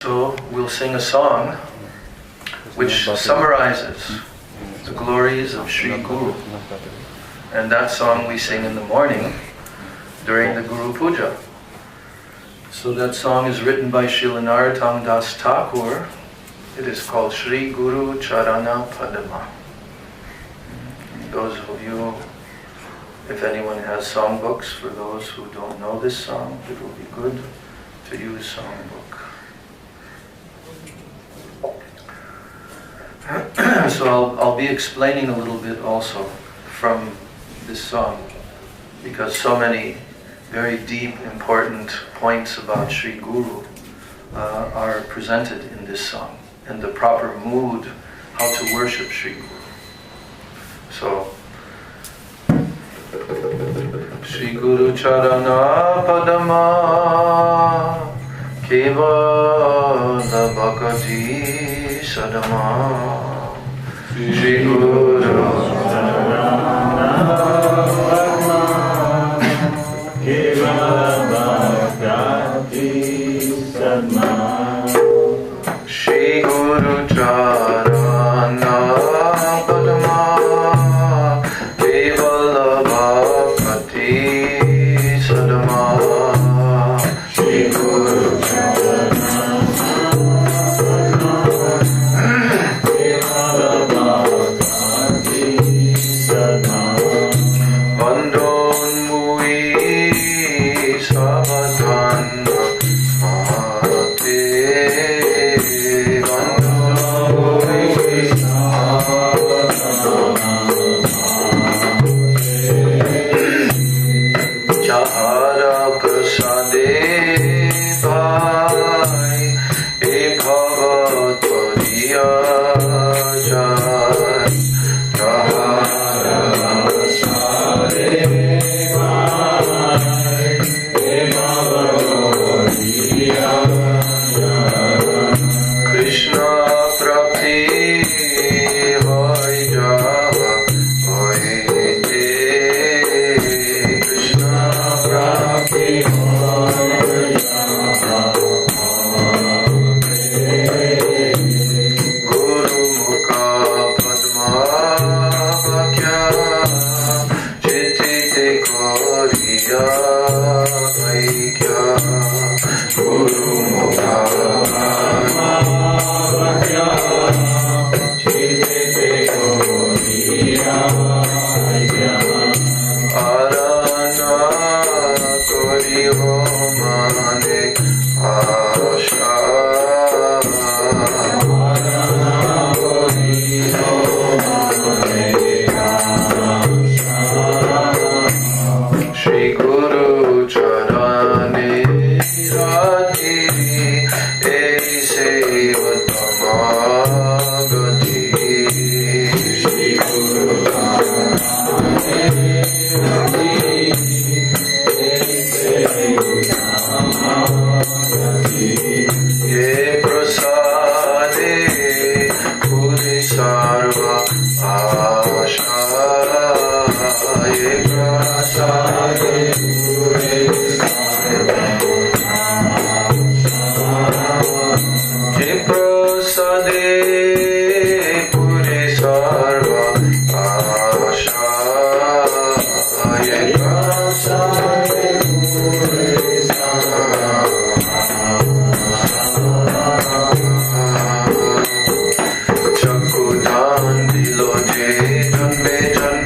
So we'll sing a song which summarizes the glories of Sri Guru. And that song we sing in the morning during the Guru Puja. So that song is written by Srila Narottam Das Thakur. It is called Sri Guru Charana Padma. Those of you, if anyone has songbooks, for those who don't know this song, it will be good to use songbook. So I'll be explaining a little bit also from this song, because so many very deep, important points about Sri Guru are presented in this song, and the proper mood, how to worship Sri Guru. So, Sri Guru Charana Padma Kevala Bhakti Sadama Sri Guru Charana Padma Kevala Bhakti Sadama Sri Guru Charana Padma Kevala Bhakti Sadama Sri Guru Jumbe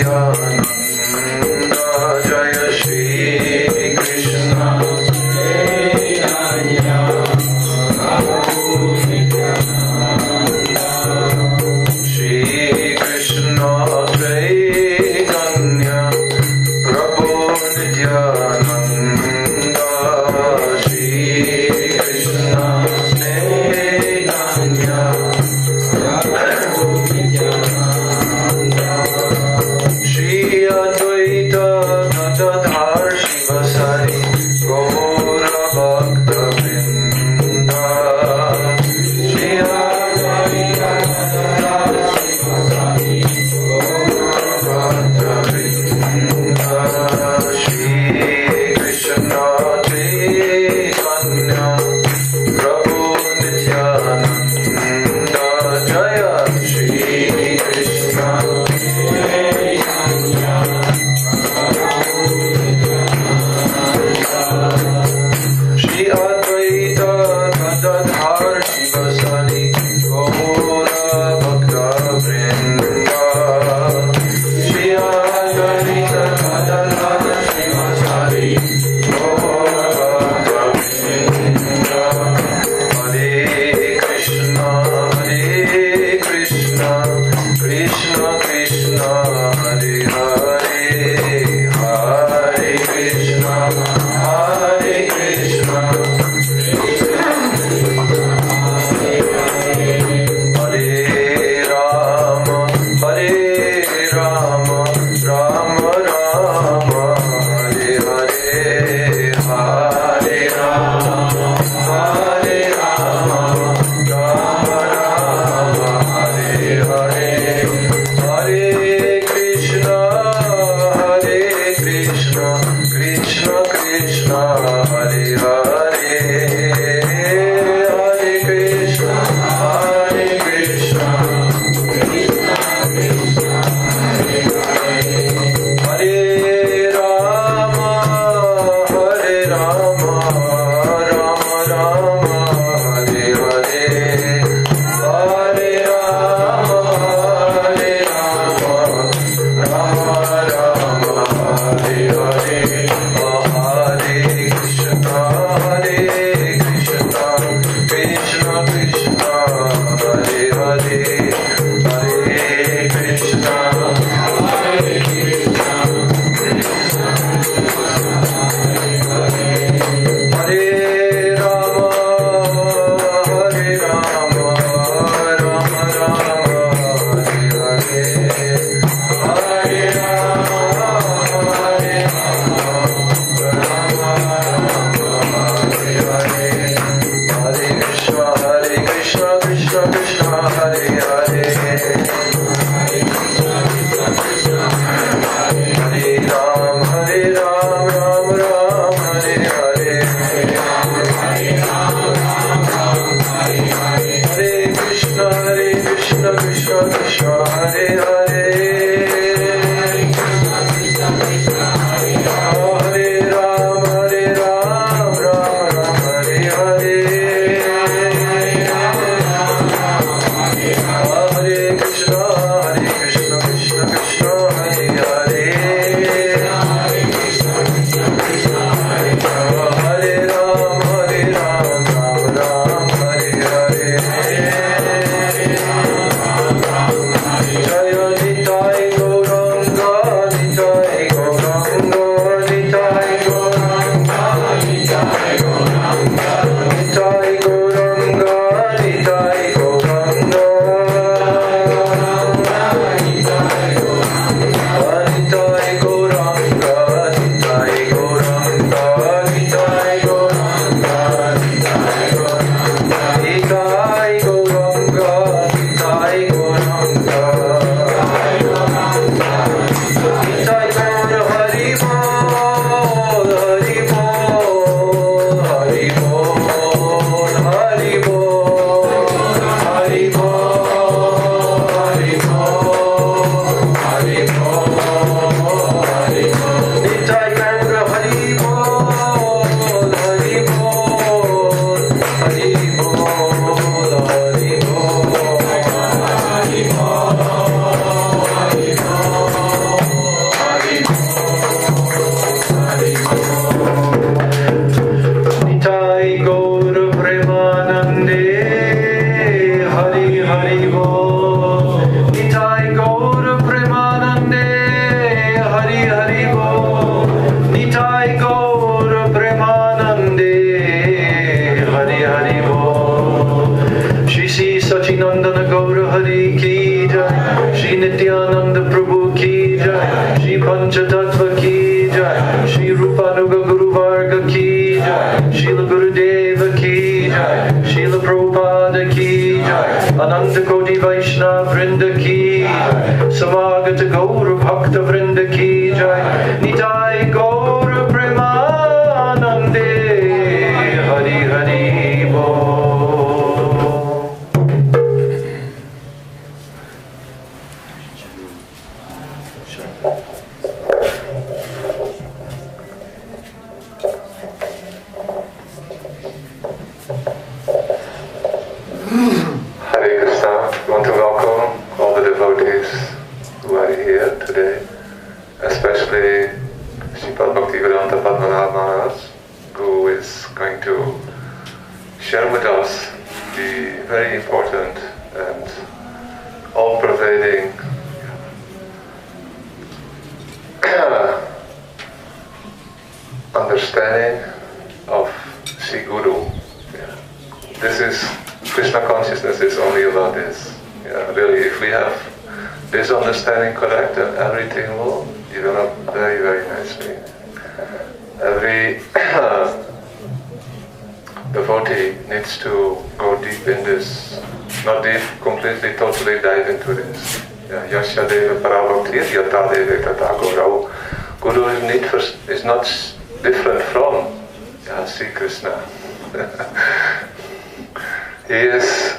Nityananda Jaya Shri Krishna Chaitanya Prabhu Nityananda Shri Krishna Chaitanya Prabhu Nityananda Shri Krishna Chaitanya Prabhu Nityananda Shri Advaita Gadadhar Shivasari Gaura Bhakta Vrinda Shri Advaita Gadadhar Shivasari Gaura Bhakta Vrinda Shri Krishna Chaitanya Prabhu Nityananda Jaya Shri Krishna Shri Advaita Gadadhar Shivasari Gaura Bhakta Vrinda Shri Advaita Gadadhar Shivasari Gaura Bhakta Vrinda Hare Krishna Krishna Krishna Hare Hare Hare Krishna Hare Rama Rama Rama Hare Hare Hare Rama Rama Rama Hare Hare Hare Krishna Krishna Krishna Hare Hare Hare Krishna Krishna Hare Rama Rama Rama Hare Hare Hare Rama Rama Rama Hare Hare Hare Krishna Krishna Krishna Hare Hare Hare Krishna Hare Rama Rama Rama Hare Hare Hare Rama Hare Krishna Krishna Krishna Hare Hare Hare Ram Ram Ram Hare Hare Hare Krishna Krishna Krishna Hare Hare Hare Ram Ram Hare Hare Hare Krishna Krishna Krishna Hare Hare Hare Ram Ram Hare Hare Jaya Nitya Shri Nityananda Prabhu ki jai, Shri Panchatattva ki jai, Shri Rupanuga Guru Varga ki jai, Srila Gurudeva ki jai, Srila Prabhupada ki jai, Ananta Koti Vaishnava Vrinda ki jai, Samagata Gaura Bhakta Vrinda ki jai, Nitai Gaura Premanande, Hari Hari Bo. Hare Krishna. I want to welcome all the devotees who are here today, especially Srimad Bhaktivedanta Padmanabha Maharaj, who is going to share with us the very important and all-pervading understanding of Sri Guru. This is Krishna consciousness is only about this. Really, if we have this understanding correct, then everything will develop very, very nicely. Every devotee needs to go deep in this, not deep, completely, totally dive into this. Yasya deva parabhakti yata deva tata gaurau. Guru is not different from Sri Krishna. He is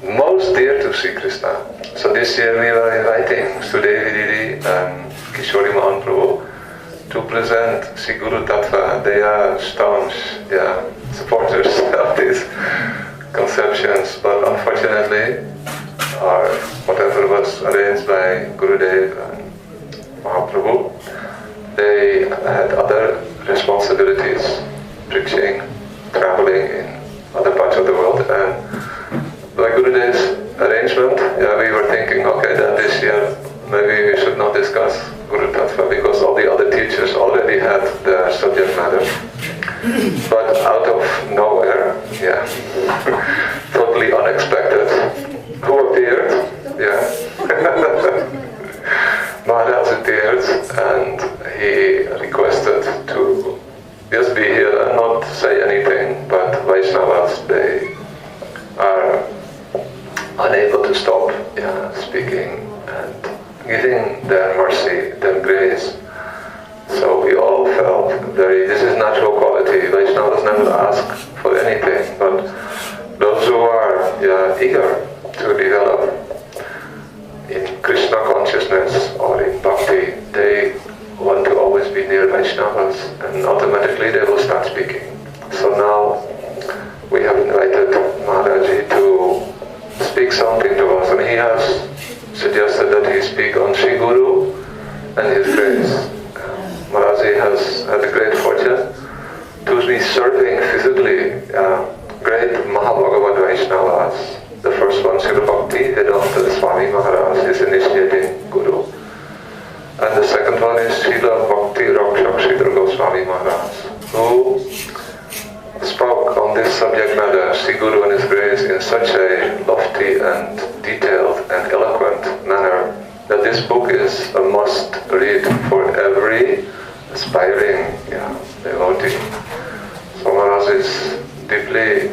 most dear to Sri Krishna. So this year we were inviting Sudevi Didi and Kishori Mahan Prabhu to present Sri Guru Tattva. They are staunch supporters of these conceptions, but unfortunately, whatever was arranged by Gurudev and Mahaprabhu, they had other responsibilities, preaching, traveling in other parts of the world, and by Gurudev's arrangement, we were thinking, okay, that this year maybe we should not discuss Guru Tattva because all the other teachers already had their subject matter. But out of nowhere, totally unexpected, who appeared? Maharaj appeared, and he requested to just be here and not say anything, but Vaishnavas, they are unable to stop speaking and giving their mercy, their grace. So we all felt this is natural quality. Vaishnavas never ask for anything, but those who are eager to develop in Krishna consciousness or in Bhakti, they want to always be near Vaishnavas, and automatically they will start speaking. So now we have invited Maharaji to speak something to us, and he has suggested that he speak on Sri Guru and his grace. Maharaji has had the great fortune to be serving physically great Mahabhagavad Vaishnavas. The first one, Srila Bhakti Swami Maharaj, is initiating Guru. And the second one is Srila Bhakti Rakshak Sridhar Goswami Maharaj, who spoke on this subject matter, Sri Guru and his grace, in such a lofty and detailed and eloquent manner that this book is a must read for every aspiring devotee. So Maharaj is deeply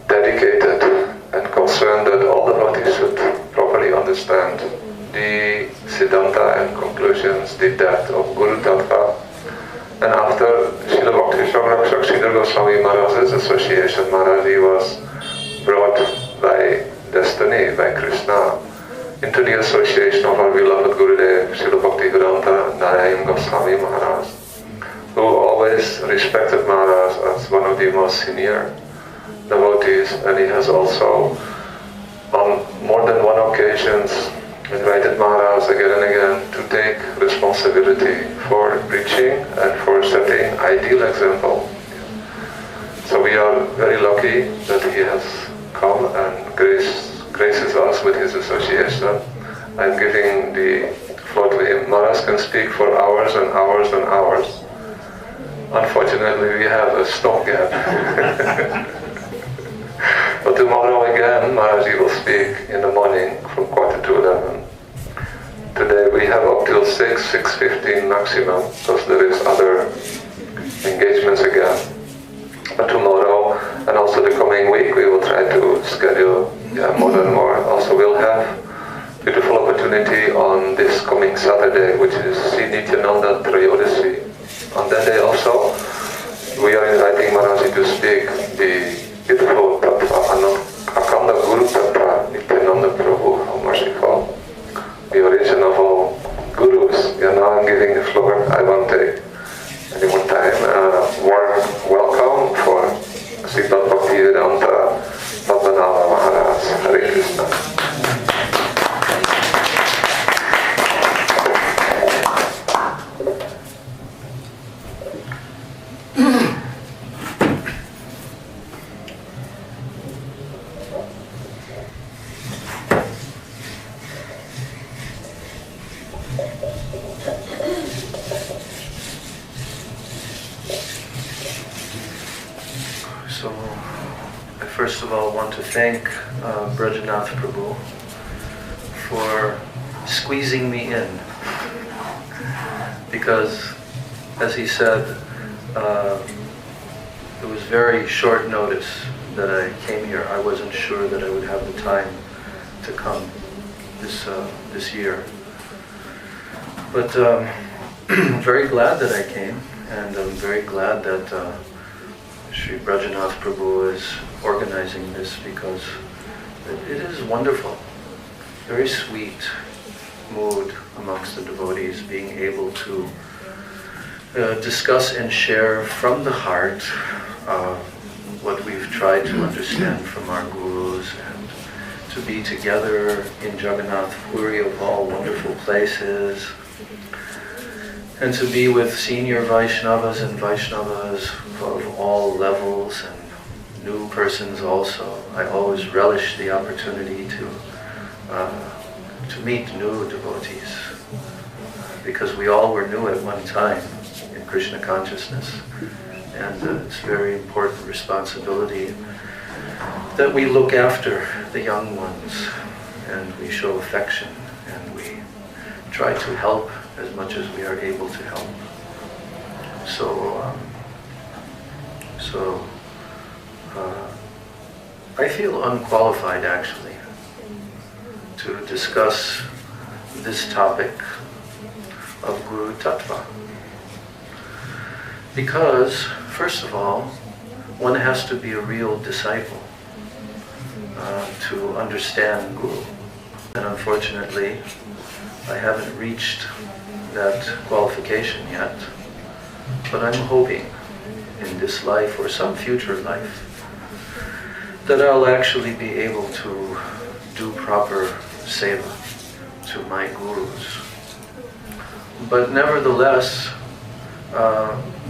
dedicated and concerned that all devotees should properly understand the Siddhanta and conclusions, the depth of Guru Tattva. And after Srila Bhakti Rakshak Sridhar Goswami Maharaj's association, Maharaji was brought by destiny, by Krishna, into the association of our beloved Gurudev, Srila Bhaktivedanta Narayan Goswami Maharaj, who always respected Maharaj as one of the most senior devotees, and he has also, on more than one occasions, invited Maharaj again and again to take responsibility for preaching and for setting ideal example. So we are very lucky that he has come and graces us with his association. I'm giving the floor to him. Maharaj can speak for hours and hours and hours. Unfortunately, we have a stopgap. For tomorrow again, Maharaji will speak in the morning from 10:45. Today we have up till 6:15 maximum, because there is other engagements again. But tomorrow and also the coming week we will try to schedule more and more. Also we'll have beautiful opportunity on this coming Saturday, which is Sri Nityananda Trayodasi. On that day also, we are inviting Maharaji to speak the beautiful Tattva, Akanda Guru Tattva, Nityananda Prabhu, how merciful, the origin of all gurus. And now I'm giving the floor. I won't take any more time. Warm welcome for Srimad Bhakti Padmanabha Maharaj. Hare Krishna. So, I first of all want to thank Brajanath Prabhu for squeezing me in, because, as he said, it was very short notice that I came here. I wasn't sure that I would have the time to come this year, but I'm very glad that I came, and I'm very glad that Sri Brajanath Prabhu is organizing this, because it is wonderful, very sweet mood amongst the devotees, being able to discuss and share from the heart what we've tried to understand from our gurus, and to be together in Jagannath Puri, of all wonderful places, and to be with senior Vaishnavas and Vaishnavas of all levels, and new persons also. I always relish the opportunity to meet new devotees, because we all were new at one time in Krishna consciousness, and it's a very important responsibility that we look after the young ones, and we show affection, and we try to help as much as we are able to help. So I feel unqualified, actually, to discuss this topic of Guru Tattva, because, first of all, one has to be a real disciple to understand Guru. And unfortunately, I haven't reached that qualification yet, but I'm hoping in this life or some future life that I'll actually be able to do proper seva to my gurus. But nevertheless,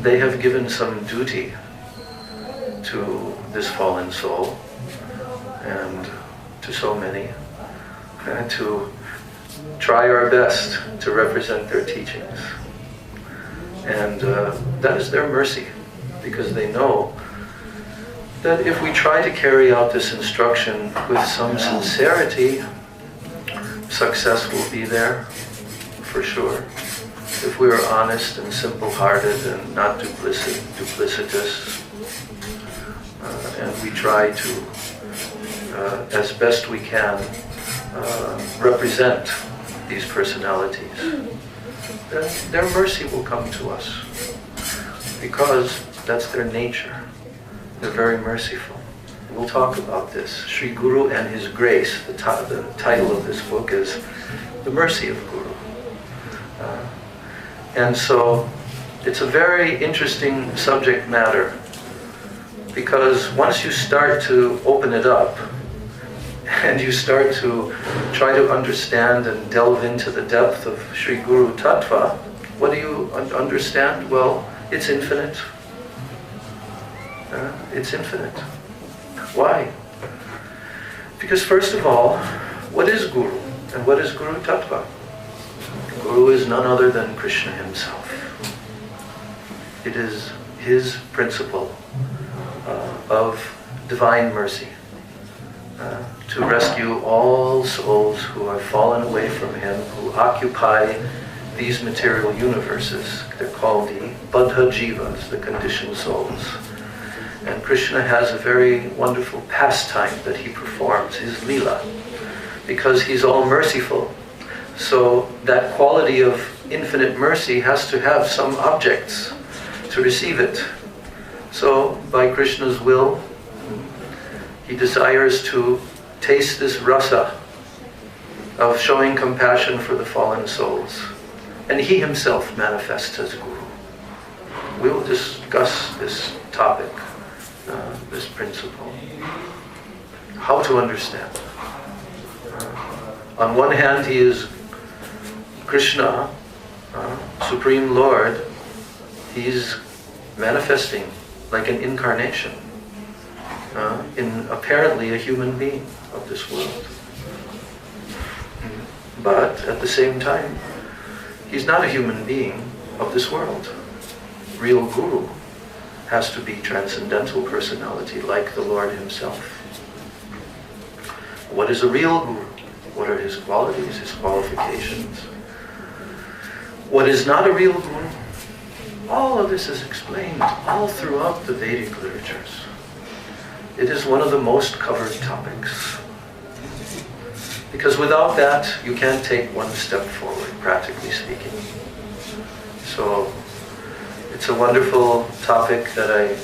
they have given some duty to this fallen soul, and to so many, and to try our best to represent their teachings. And that is their mercy, because they know that if we try to carry out this instruction with some sincerity, success will be there, for sure. If we are honest and simple-hearted and not duplicitous, and we try to, as best we can, represent these personalities, then their mercy will come to us, because that's their nature. They're very merciful. We'll talk about this. Sri Guru and His Grace, the title of this book is The Mercy of Guru. And so it's a very interesting subject matter, because once you start to open it up, and you start to try to understand and delve into the depth of Sri Guru Tattva, what do you understand? Well, it's infinite. It's infinite. Why? Because first of all, what is Guru? And what is Guru Tattva? Guru is none other than Krishna himself. It is his principle of divine mercy. to rescue all souls who have fallen away from him, who occupy these material universes. They're called the Baddha Jivas, the conditioned souls. And Krishna has a very wonderful pastime that he performs, his Leela, because he's all merciful. So that quality of infinite mercy has to have some objects to receive it. So by Krishna's will, he desires to taste this rasa of showing compassion for the fallen souls. And he himself manifests as Guru. We will discuss this topic, this principle. How to understand. On one hand, he is Krishna, Supreme Lord. He's manifesting like an incarnation in apparently a human being of this world. But at the same time, he's not a human being of this world. Real Guru has to be transcendental personality like the Lord himself. What is a real Guru? What are his qualities, his qualifications? What is not a real Guru? All of this is explained all throughout the Vedic literatures. It is one of the most covered topics. Because without that, you can't take one step forward, practically speaking. So, it's a wonderful topic that I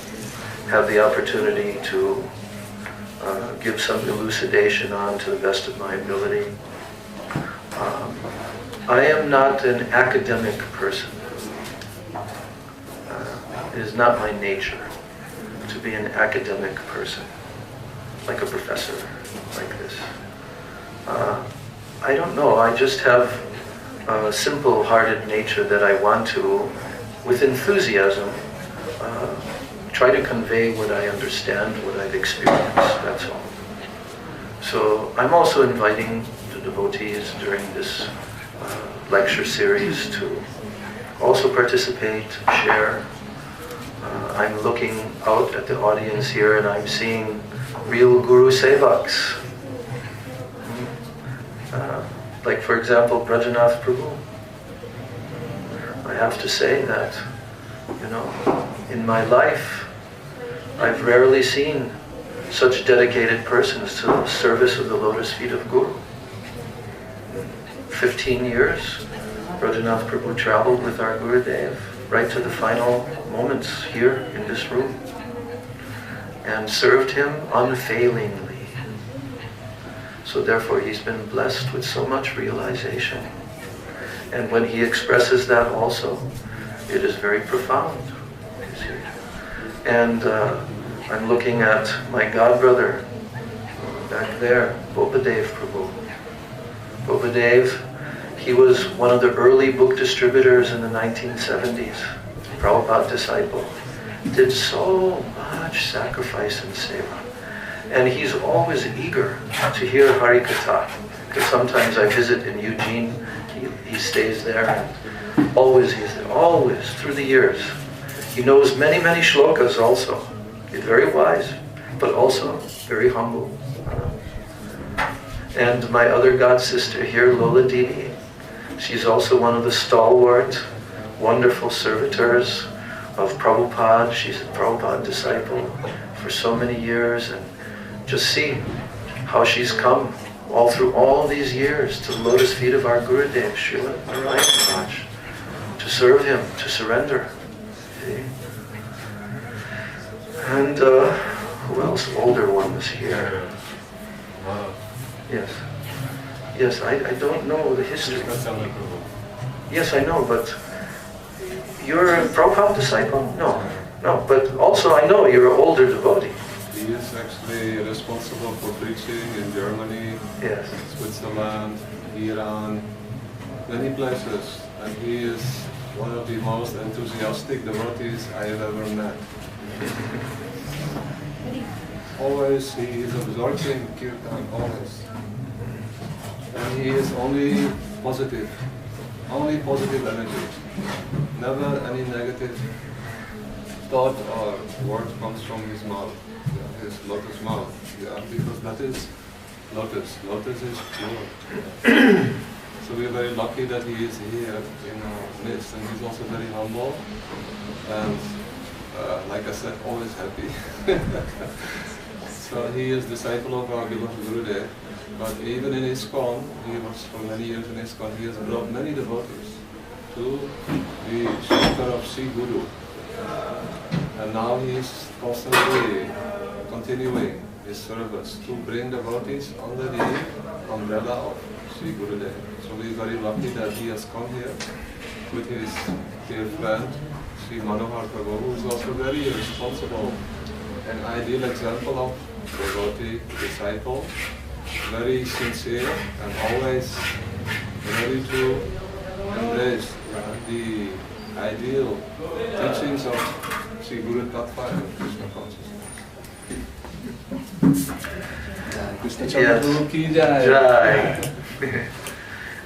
have the opportunity to give some elucidation on to the best of my ability. I am not an academic person. It is not my nature to be an academic person, like a professor, like this. I don't know, I just have a simple-hearted nature that I want to, with enthusiasm, try to convey what I understand, what I've experienced, that's all. So I'm also inviting the devotees during this lecture series to also participate, share. I'm looking out at the audience here and I'm seeing real Guru Sevaks. Like for example, Brajanath Prabhu. I have to say that, you know, in my life, I've rarely seen such dedicated persons to the service of the lotus feet of Guru. 15 years, Brajanath Prabhu traveled with our Gurudev right to the final moments here in this room and served him unfailingly. So therefore he's been blessed with so much realization. And when he expresses that also, it is very profound. You see. And I'm looking at my godbrother back there, Bopadev Prabhu. Bopadev, he was one of the early book distributors in the 1970s, Prabhupada disciple. Did so much sacrifice and seva. And he's always eager to hear Harikatha. Because sometimes I visit in Eugene, he stays there, and always he's there, always, through the years. He knows many, many shlokas also. He's very wise, but also very humble. And my other god sister here, Lola Didi, she's also one of the stalwart, wonderful servitors of Prabhupada. She's a Prabhupada disciple for so many years, and just see how she's come all through all these years to the lotus feet of our Gurudev, Srila Narayan Maharaj, to serve him, to surrender. See? And who else? Older ones here. Yes. Yes, I don't know the history. Yes, I know, but you're a Prabhupada disciple? No, no, but also I know you're an older devotee. He is actually responsible for preaching in Germany, yes, Switzerland, Iran, many places, and he is one of the most enthusiastic devotees I have ever met. Always he is absorbing kirtan, always. And he is only positive energy. Never any negative thought or word comes from his mouth, his lotus mouth. Yeah, because that is lotus. Lotus is pure. So we're very lucky that he is here in our midst, and he's also very humble, and like I said, always happy. So he is disciple of our beloved Gurudev, but even in ISKCON, he was for many years in ISKCON, he has brought many devotees to the shelter of Sri Guru. And now he is constantly continuing his service to bring devotees under the umbrella of Sri Gurudev. So we are very lucky that he has come here with his dear friend, Sri Manohar Prabhu, who is also very responsible and ideal example of devotee, disciple, very sincere and always ready to embrace the ideal teachings of Sri Guru Tattva and Krishna consciousness. Yes. Jai.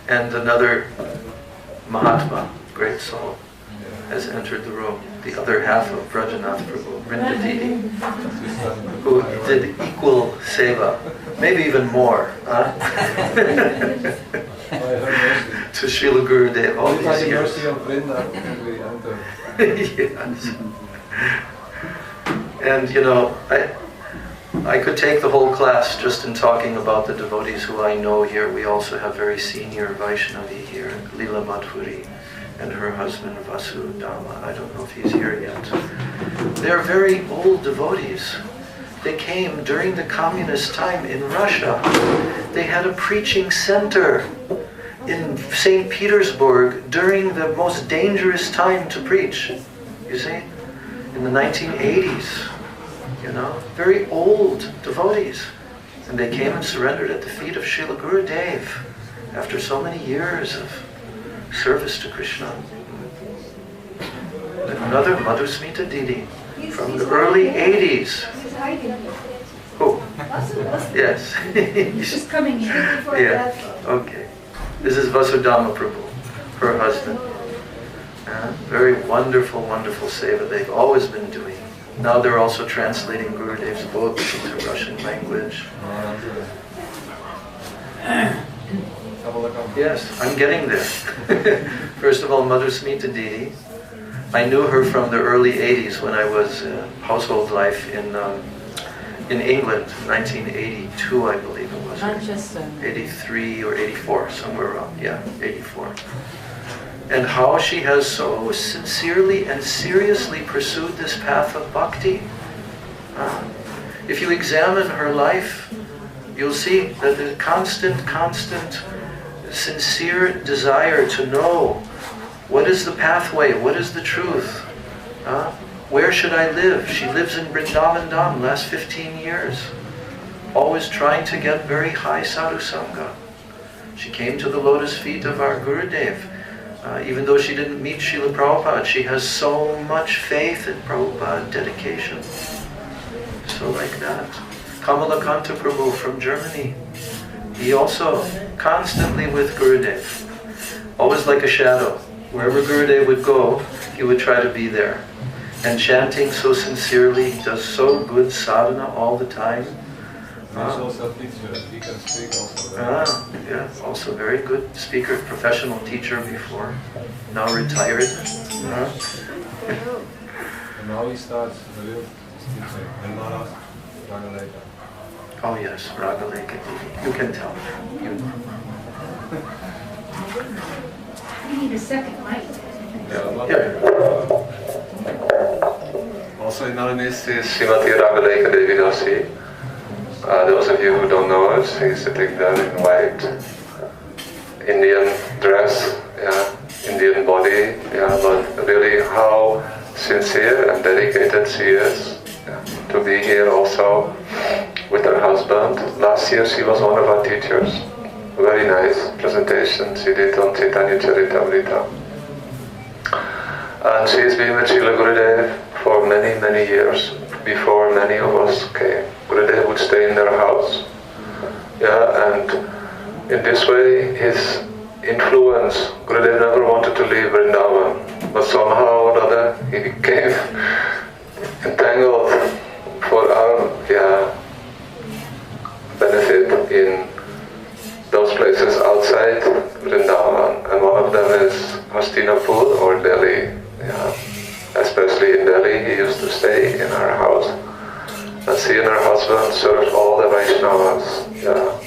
And another Mahatma, great soul, has entered the room. The other half of Brajanath Prabhu, Vrindadidi, who did equal seva, maybe even more, to Srila Gurudev all these years. Yes. And you know, I could take the whole class just in talking about the devotees who I know here. We also have very senior Vaishnavi here, Leela Madhuri, and her husband Vasudama. I don't know if he's here yet. They're very old devotees. They came during the communist time in Russia. They had a preaching center in St. Petersburg during the most dangerous time to preach, you see, in the 1980s. You know, very old devotees. And they came and surrendered at the feet of Srila Gurudev after so many years of service to Krishna. And another Madhusmita Didi from the early 80s. Who? Yes. She's coming in. Yeah, okay. This is Vasudama Prabhu, her husband. Very wonderful, wonderful seva they've always been doing. Now they're also translating Gurudev's books into Russian language. Yes, I'm getting there. First of all, Madhusmita Didi. I knew her from the early 80s when I was household life in England, 1982 I believe it was. Manchester. 83 or 84, somewhere around, yeah, 84. And how she has so sincerely and seriously pursued this path of bhakti. If you examine her life, you'll see that the constant, sincere desire to know what is the pathway, what is the truth, where should I live? She lives in Vrindavan Dham last 15 years, always trying to get very high sadhu sangha. She came to the lotus feet of our Gurudev. Even though she didn't meet Srila Prabhupada, she has so much faith in Prabhupada, dedication. So like that. Kamalakanta Prabhu from Germany. He also constantly with Gurudev. Always like a shadow. Wherever Gurudev would go, he would try to be there. And chanting so sincerely, he does so good sadhana all the time. He's also a teacher, he can speak also. Yeah, also very good speaker, professional teacher before, now retired. And now he starts the real teaching, and Maharaja, Ragaleka. Oh yes, Ragaleka. You can tell. We need a second mic. Also in Maranese is Srimati Ragaleka Devi Dasi. Those of you who don't know her, she's sitting there in white, Indian dress, Indian body, but really how sincere and dedicated she is to be here also with her husband. Last year she was one of our teachers. Very nice presentation she did on Chaitanya Charitamrita. And she's been with Srila Gurudev for many, many years, before many of us came. Gurudev would stay in their house. And in this way, his influence, Gurudev never wanted to leave Vrindavan, but somehow or other he became entangled for our benefit in places outside Vrindavan, and one of them is Hastinapur or Delhi. Yeah. Especially in Delhi, he used to stay in our house. And she and her husband served all the Vaishnavas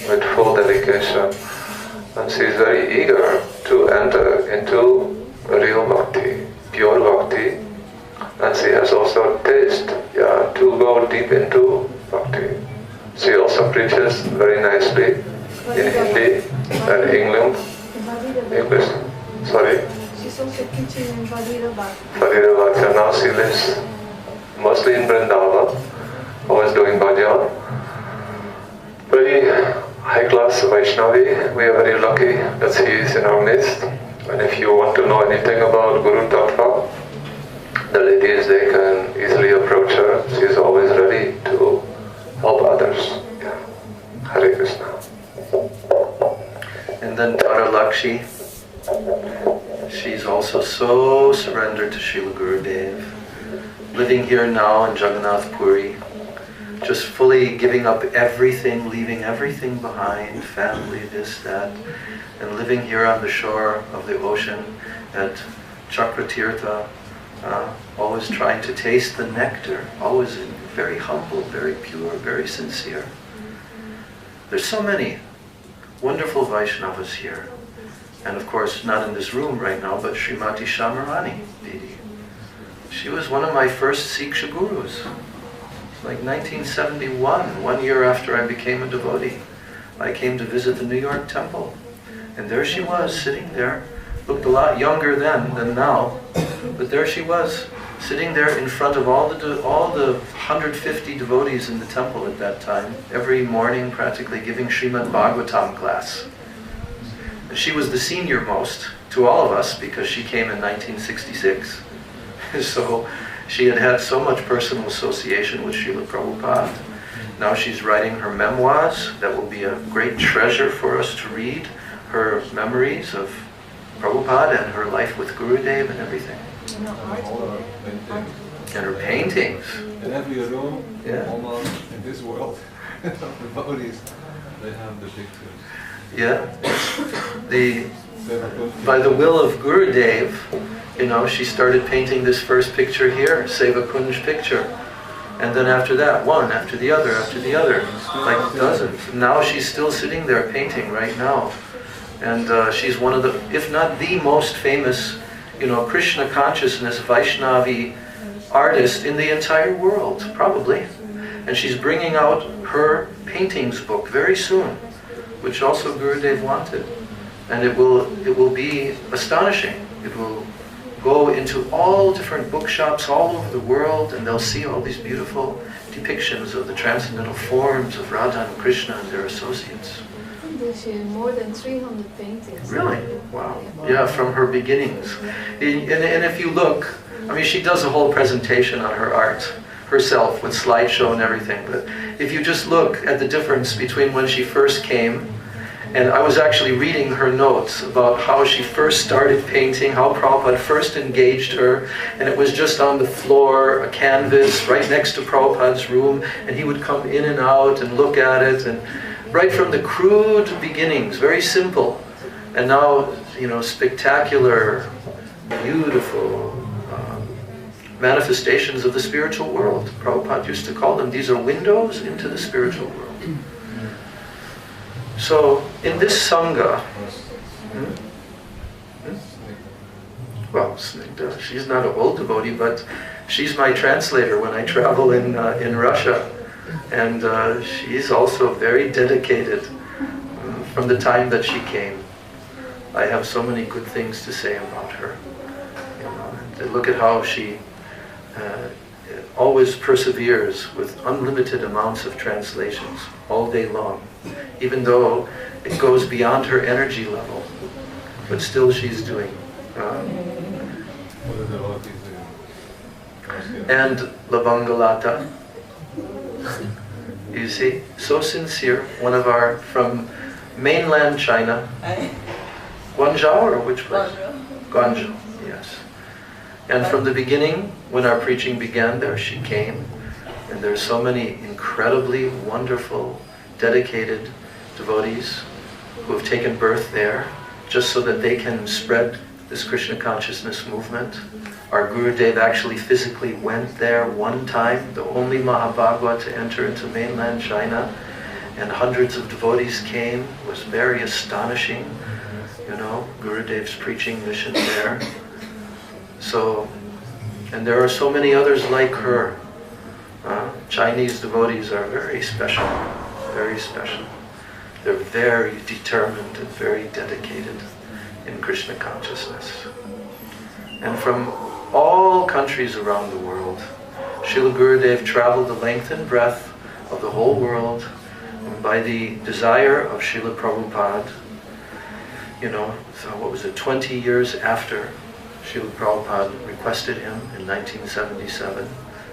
with full dedication. And she is very eager to enter into real bhakti, pure bhakti. And she has also taste to go deep into bhakti. She also preaches very nicely in Hindi and English. Sorry? She's also teaching in Valira Bhakti. Valira Bhakti. Now she lives mostly in Vrindavan, always doing bhajan. Very high-class Vaishnavi. We are very lucky that she is in our midst. And if you want to know anything about Guru Tattva, the ladies, they can easily approach her. She is always ready to help others. Yeah. Hare Krishna. And then Tara Lakshi, she's also so surrendered to Srila Gurudev, living here now in Jagannath Puri, just fully giving up everything, leaving everything behind, family, this, that, and living here on the shore of the ocean at Chakratirtha, always trying to taste the nectar, always very humble, very pure, very sincere. There's so many wonderful Vaishnavas here. And of course, not in this room right now, but Srimati Shamarani Didi. She was one of my first Siksha gurus. Like 1971, 1 year after I became a devotee. I came to visit the New York temple. And there she was, sitting there. Looked a lot younger then than now. But there she was, sitting there in front of all the 150 devotees in the temple at that time, every morning practically giving Srimad Bhagavatam class. And she was the senior most to all of us because she came in 1966. So she had had so much personal association with Srila Prabhupada. Now she's writing her memoirs. That will be a great treasure for us to read, her memories of Prabhupada and her life with Gurudev and everything. And her paintings. In every room, Yeah. almost in this world, of the devotees, they have the pictures. Yeah. By the will of Gurudev, she started painting this first picture here, Seva Kunj picture. And then after that, one after the other, like dozens. Now she's still sitting there painting right now. And she's one of the, if not the most famous, Krishna consciousness Vaishnavi artist in the entire world, probably. And she's bringing out her paintings book very soon, which also Gurudev wanted. And it will be astonishing. It will go into all different bookshops all over the world, and they'll see all these beautiful depictions of the transcendental forms of Radha and Krishna and their associates. She has more than 300 paintings. Really? Wow. Yeah, from her beginnings. And if you look, she does a whole presentation on her art herself with slideshow and everything. But if you just look at the difference between when she first came, and I was actually reading her notes about how she first started painting, how Prabhupada first engaged her, and it was just on the floor, a canvas, right next to Prabhupada's room, and he would come in and out and look at it, and right from the crude beginnings, very simple, and now, spectacular, beautiful manifestations of the spiritual world. Prabhupada used to call them, these are windows into the spiritual world. So, in this Sangha, well, Snigdha, she's not an old devotee, but she's my translator when I travel in Russia. And she's also very dedicated from the time that she came. I have so many good things to say about her. Look at how she always perseveres with unlimited amounts of translations all day long, even though it goes beyond her energy level, but still she's doing. And Labangalata, you see, so sincere, one of our, from mainland China, Guangzhou or which place? Guangzhou, yes. And from the beginning, when our preaching began there, she came. And there's so many incredibly wonderful, dedicated devotees who have taken birth there, just so that they can spread this Krishna consciousness movement. Our Gurudev actually physically went there one time, the only Mahabhagava to enter into mainland China, and hundreds of devotees came. It was very astonishing, you know, Gurudev's preaching mission there. So, and there are so many others like her. Chinese devotees are very special, very special. They're very determined and very dedicated in Krishna consciousness. And from all countries around the world, Srila Gurudev traveled the length and breadth of the whole world, and by the desire of Srila Prabhupada, you know, so what was it, 20 years after Srila Prabhupada requested him in 1977,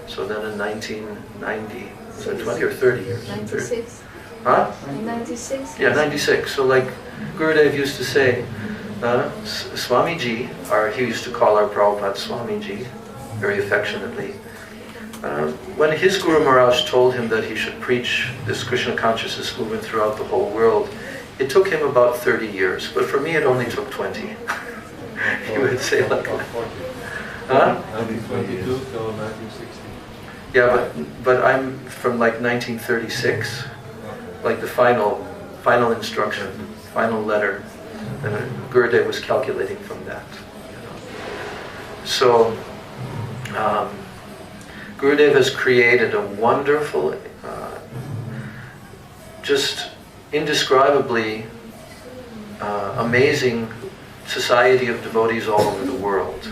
so then in 1990, was it 20 or 30 years? 96. Huh? In 96? Yeah, 96. So like Gurudev used to say, Swamiji, or he used to call our Prabhupada Swamiji, very affectionately. When his Guru Maharaj told him that he should preach this Krishna consciousness movement throughout the whole world, it took him about 30 years, but for me it only took 20. He would say like that. Huh? 1922 till 1960. Yeah, but I'm from like 1936, like the final instruction, final letter. And Gurudev was calculating from that. You know. So, Gurudev has created a wonderful, just indescribably amazing society of devotees all over the world.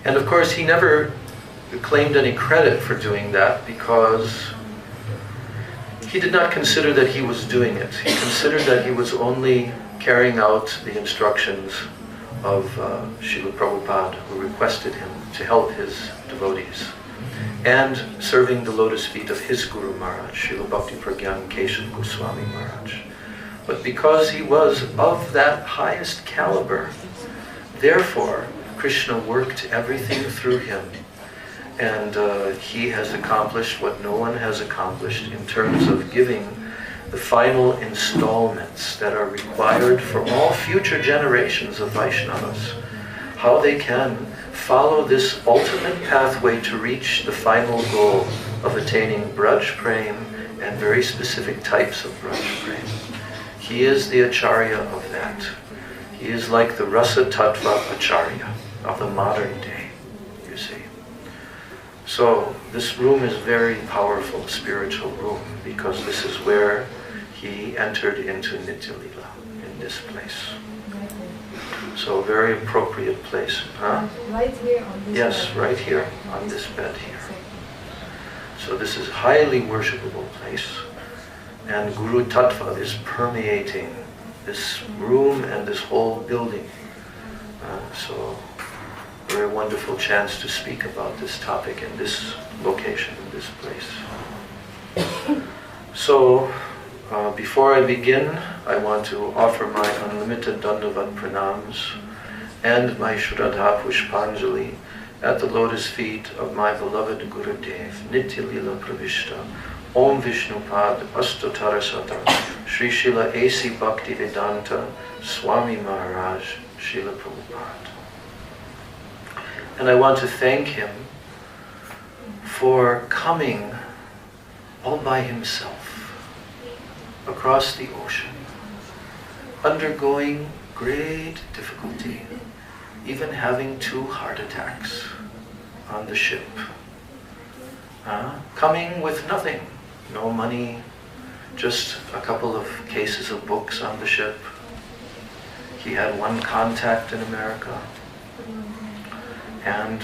And of course, he never claimed any credit for doing that because he did not consider that he was doing it. He considered that he was only carrying out the instructions of Srila Prabhupada, who requested him to help his devotees, and serving the lotus feet of his Guru Maharaj, Srila Bhakti Pragyan Keshav Goswami Maharaj. But because he was of that highest caliber, therefore Krishna worked everything through him, and he has accomplished what no one has accomplished in terms of giving the final installments that are required for all future generations of Vaishnavas, how they can follow this ultimate pathway to reach the final goal of attaining Braj Prem and very specific types of Braj Prem. He is the Acharya of that. He is like the Rasa Tattva Acharya of the modern day, you see. So this room is a very powerful spiritual room because this is where he entered into Nitya Lila, in this place. So a very appropriate place. Huh? Right here on this Yes, bed. right here, on this bed here. So this is a highly worshipable place. And Guru Tattva is permeating this room and this whole building. So very wonderful chance to speak about this topic in this location, in this place. So, before I begin, I want to offer my unlimited Dandavat pranams and my Shraddha Pushpanjali at the lotus feet of my beloved Gurudev, Nitya Lila Pravishta, Om Vishnupad Astatarasata, Sri Srila A.C. Bhakti Vedanta, Swami Maharaj, Srila Prabhupada. And I want to thank him for coming all by himself across the ocean, undergoing great difficulty, even having 2 heart attacks on the ship. Coming with nothing, no money, just a couple of cases of books on the ship. He had 1 contact in America, and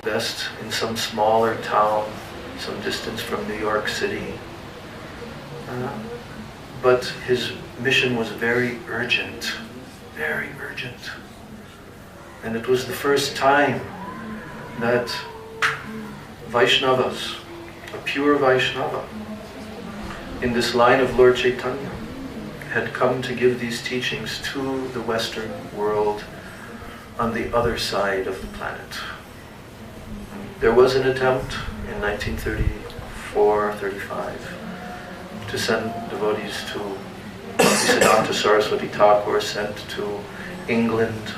best in some smaller town, some distance from New York City. But his mission was very urgent, very urgent. And it was the first time that Vaishnavas, a pure Vaishnava, in this line of Lord Chaitanya, had come to give these teachings to the Western world on the other side of the planet. There was an attempt in 1934-35 to send devotees to Bhaktisiddhanta Saraswati Thakur sent to England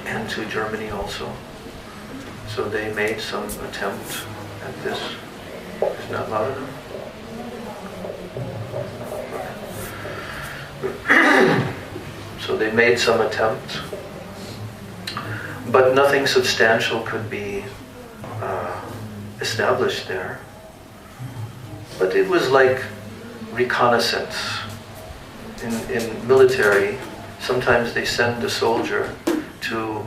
and to Germany also. So they made some attempt at this. It's not loud enough. So they made some attempt, but nothing substantial could be established there. But it was like reconnaissance. In military, sometimes they send a soldier to,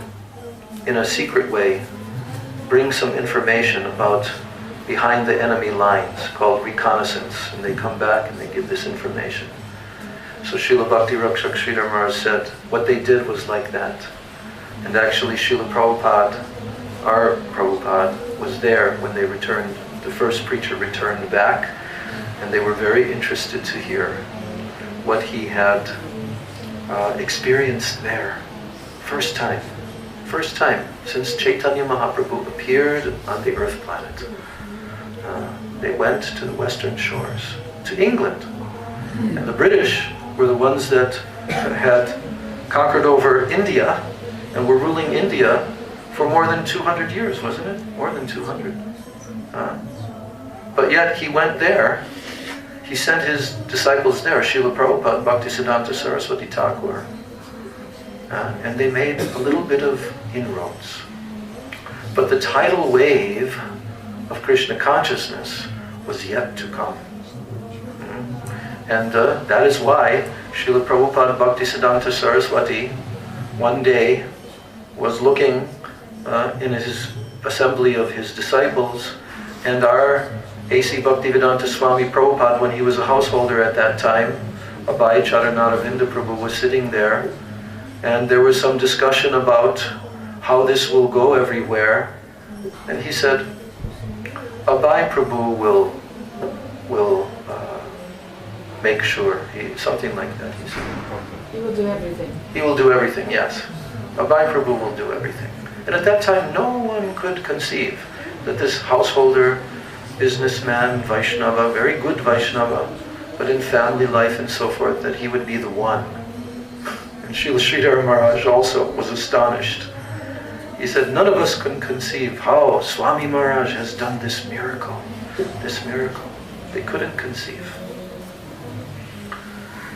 in a secret way, bring some information about behind the enemy lines, called reconnaissance, and they come back and they give this information. So Srila Bhakti Rakshak Sridhar Maharaj said what they did was like that. And actually Srila Prabhupada, our Prabhupada, was there when they returned, the first preacher returned back, and they were very interested to hear what he had experienced there. First time since Chaitanya Mahaprabhu appeared on the earth planet. They went to the western shores, to England. And the British were the ones that had conquered over India and were ruling India for more than 200 years, wasn't it? More than 200. But yet he went there. He sent his disciples there, Srila Prabhupada, Bhaktisiddhanta Saraswati Thakur. And they made a little bit of inroads. But the tidal wave of Krishna consciousness was yet to come. And that is why Srila Prabhupada Bhaktisiddhanta Saraswati one day was looking in his assembly of his disciples, and our A.C. Bhaktivedanta Swami Prabhupada, when he was a householder at that time, Abhay Charanaravinda Prabhu was sitting there, and there was some discussion about how this will go everywhere. And he said, Abhay Prabhu will make sure, something like that he said. He will do everything. He will do everything, yes. Abhay Prabhu will do everything. And at that time, no one could conceive that this householder, businessman, Vaishnava, very good Vaishnava, but in family life and so forth, that he would be the one. And Srila Sridhar Maharaj also was astonished. He said, none of us can conceive how Swami Maharaj has done this miracle. This miracle. They couldn't conceive.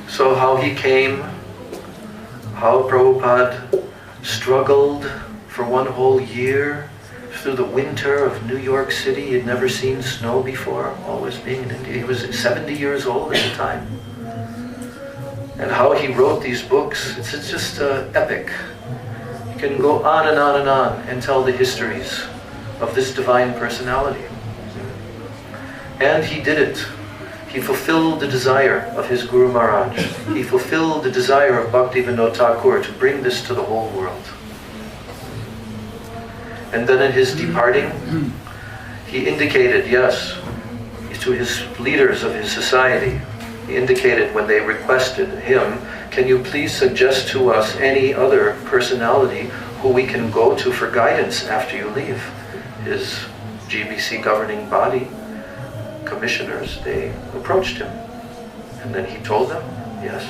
So how he came, how Prabhupada struggled for one whole year through the winter of New York City. He had never seen snow before, always being in India. He was 70 years old at the time. And how he wrote these books, it's just epic. You can go on and on and on and tell the histories of this divine personality. And he did it. He fulfilled the desire of his Guru Maharaj. He fulfilled the desire of Bhaktivinoda Thakur to bring this to the whole world. And then in his departing, he indicated, yes, to his leaders of his society, he indicated when they requested him, can you please suggest to us any other personality who we can go to for guidance after you leave? His GBC governing body commissioners, they approached him. And then he told them, yes,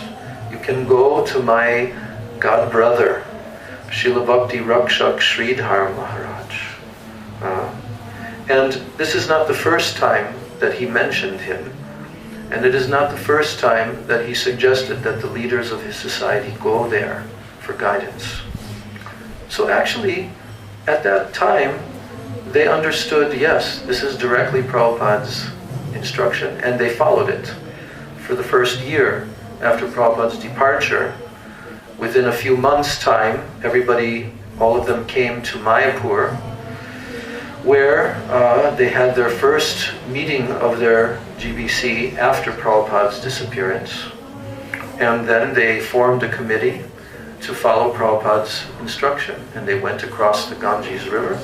you can go to my god brother, Srila Bhakti Rakshak Sridhar Maharaj. And this is not the first time that he mentioned him, and it is not the first time that he suggested that the leaders of his society go there for guidance. So actually, at that time, they understood, yes, this is directly Prabhupada's instruction, and they followed it. For the first year after Prabhupada's departure, within a few months' time, everybody, all of them came to Mayapur, where they had their first meeting of their GBC after Prabhupada's disappearance. And then they formed a committee to follow Prabhupada's instruction. And they went across the Ganges River,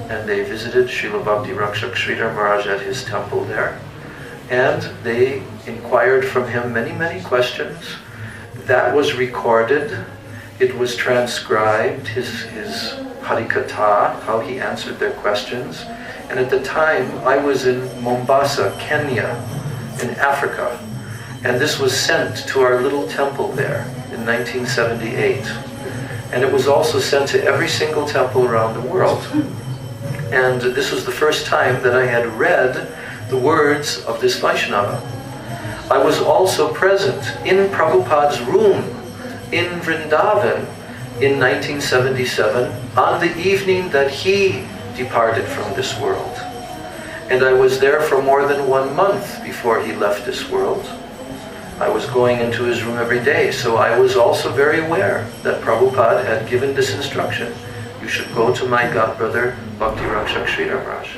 and they visited Srila Bhakti Rakshak Sridhar Maharaj at his temple there. And they inquired from him many, many questions. That was recorded. It was transcribed, his Harikatha, how he answered their questions. And at the time, I was in Mombasa, Kenya, in Africa. And this was sent to our little temple there in 1978. And it was also sent to every single temple around the world. And this was the first time that I had read the words of this Vaishnava. I was also present in Prabhupada's room in Vrindavan in 1977 on the evening that he departed from this world. And I was there for more than 1 month before he left this world. I was going into his room every day, so I was also very aware that Prabhupada had given this instruction. You should go to my godbrother, Bhakti Rakshak Sridhar Maharaj.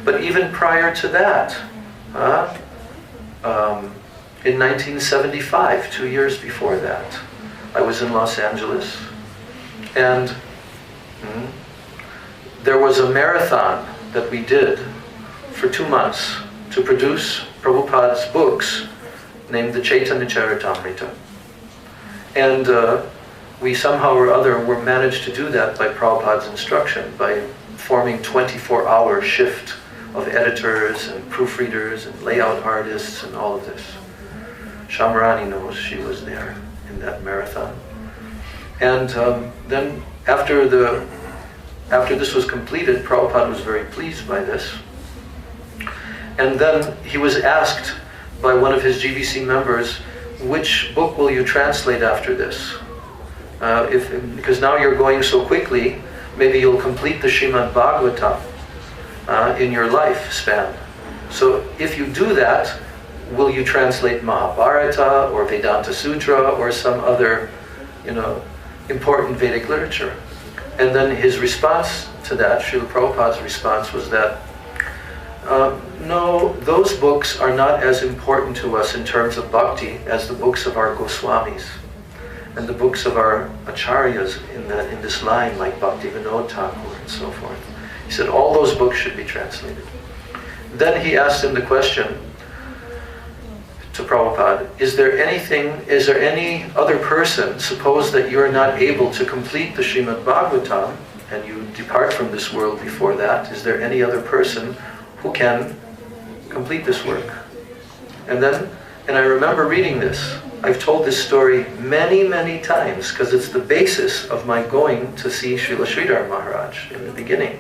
But even prior to that, in 1975, 2 years before that, I was in Los Angeles, and there was a marathon that we did for 2 months to produce Prabhupada's books named the Chaitanya Charitamrita. And we somehow or other were managed to do that by Prabhupada's instruction, by forming 24-hour shift of editors and proofreaders and layout artists and all of this. Shamrani knows, she was there in that marathon. And then after this was completed, Prabhupada was very pleased by this. And then he was asked by one of his GBC members, which book will you translate after this? Because now you're going so quickly, maybe you'll complete the Srimad Bhagavatam in your lifespan. So if you do that, will you translate Mahabharata or Vedanta Sutra or some other, important Vedic literature? And then his response to that, Srila Prabhupada's response was that, no, those books are not as important to us in terms of bhakti as the books of our Goswamis and the books of our acharyas in this line, like Bhakti Vinod Thakur and so forth. He said all those books should be translated. Then he asked him the question to Prabhupada, is there any other person, suppose that you're not able to complete the Srimad Bhagavatam and you depart from this world before that, is there any other person who can complete this work? And I remember reading this. I've told this story many, many times because it's the basis of my going to see Srila Sridhar Maharaj in the beginning.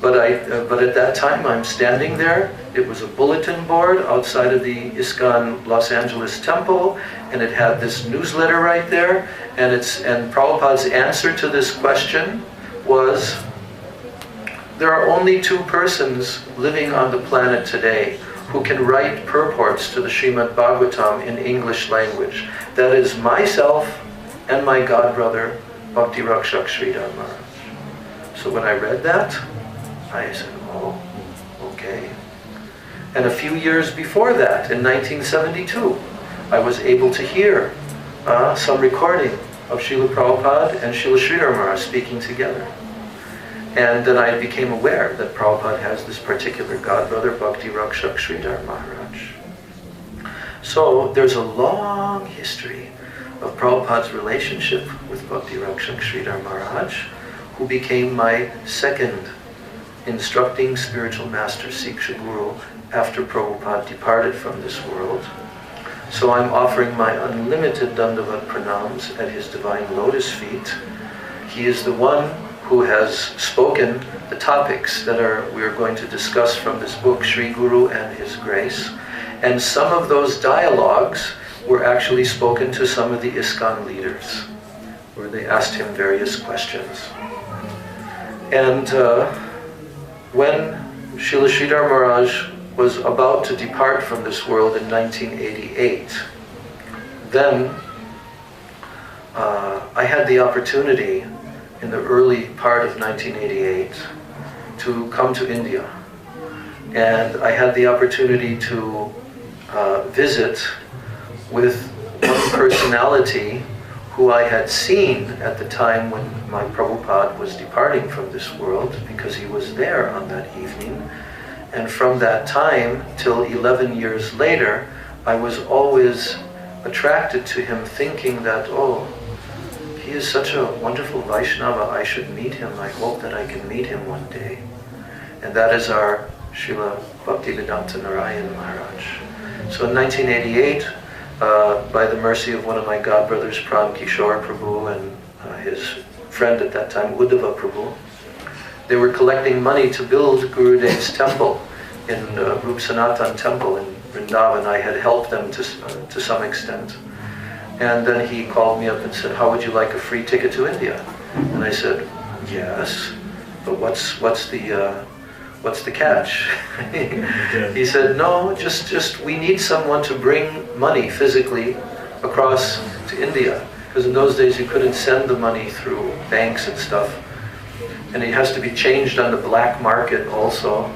But at that time I'm standing there. It was a bulletin board outside of the ISKCON Los Angeles temple, and it had this newsletter right there, and Prabhupada's answer to this question was, there are only 2 persons living on the planet today who can write purports to the Srimad Bhagavatam in English language. That is myself and my godbrother, Bhakti Rakshak Sridhar Maharaj. So when I read that, I said, oh, okay. And a few years before that, in 1972, I was able to hear some recording of Srila Prabhupada and Srila Sridhar Maharaj speaking together. And then I became aware that Prabhupada has this particular godbrother, Bhakti Rakshak Sridhar Maharaj. So there's a long history of Prabhupada's relationship with Bhakti Rakshak Sridhar Maharaj, who became my second instructing spiritual master, Siksha Guru, after Prabhupada departed from this world. So I'm offering my unlimited Dandavat Pranams at his divine lotus feet. He is the one who has spoken the topics that we are going to discuss from this book, Sri Guru and His Grace. And some of those dialogues were actually spoken to some of the ISKCON leaders, where they asked him various questions. And when Srila Sridhar Maharaj was about to depart from this world in 1988, then I had the opportunity in the early part of 1988 to come to India. And I had the opportunity to visit with one personality who I had seen at the time when my Prabhupada was departing from this world, because he was there on that evening. And from that time till 11 years later, I was always attracted to him, thinking that, oh, he is such a wonderful Vaishnava, I should meet him. I hope that I can meet him one day. And that is our Srila Bhaktivedanta Narayan Maharaj. So in 1988, by the mercy of one of my godbrothers, Pran Kishore Prabhu, and his friend at that time, Uddhava Prabhu. They were collecting money to build Gurudev's temple in Rup Sanatan temple in Vrindavan. I had helped them to some extent. And then he called me up and said, how would you like a free ticket to India? And I said, yes, but what's the catch? He said, no, just we need someone to bring money physically across to India. Because in those days you couldn't send the money through banks and stuff. And it has to be changed on the black market also,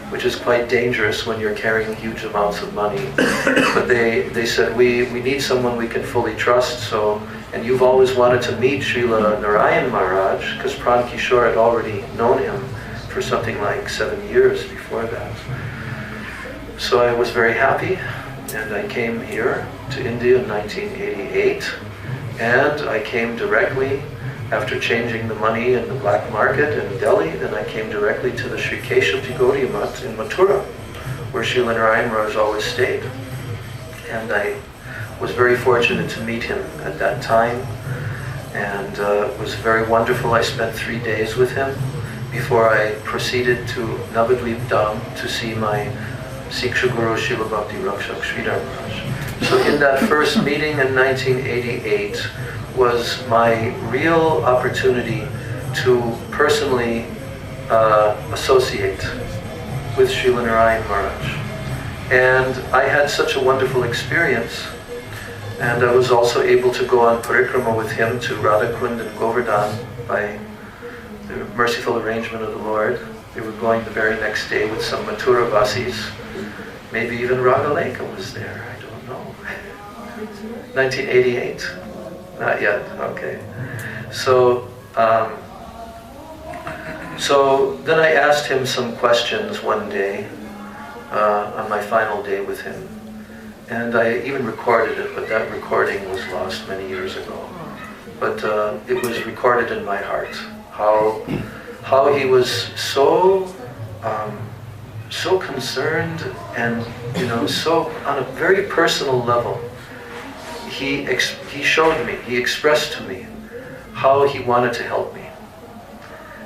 which is quite dangerous when you're carrying huge amounts of money. But they said, we need someone we can fully trust, so, and you've always wanted to meet Srila Narayan Maharaj, because Pran Kishore had already known him for something like 7 years before that. So I was very happy, and I came here to India in 1988, and I came directly after changing the money in the black market in Delhi. Then I came directly to the Sri Keshavji Gaudiya Math in Mathura, where Srila Narayan Maharaj always stayed. And I was very fortunate to meet him at that time, and it was very wonderful. I spent 3 days with him before I proceeded to Navadvip Dham to see my Siksha Guru Srila Bhakti Rakshak Sridhar Maharaj. So in that first meeting in 1988, was my real opportunity to personally associate with Srila Narayan Maharaj. And I had such a wonderful experience, and I was also able to go on parikrama with him to Radhakund and Govardhan by the merciful arrangement of the Lord. We were going the very next day with some Mathura Vasis. Maybe even Ragaleka was there, I don't know. 1988? Not yet, okay. So then I asked him some questions one day, on my final day with him. And I even recorded it, but that recording was lost many years ago. But it was recorded in my heart, how he was so concerned and, so on a very personal level. He showed me, he expressed to me how he wanted to help me.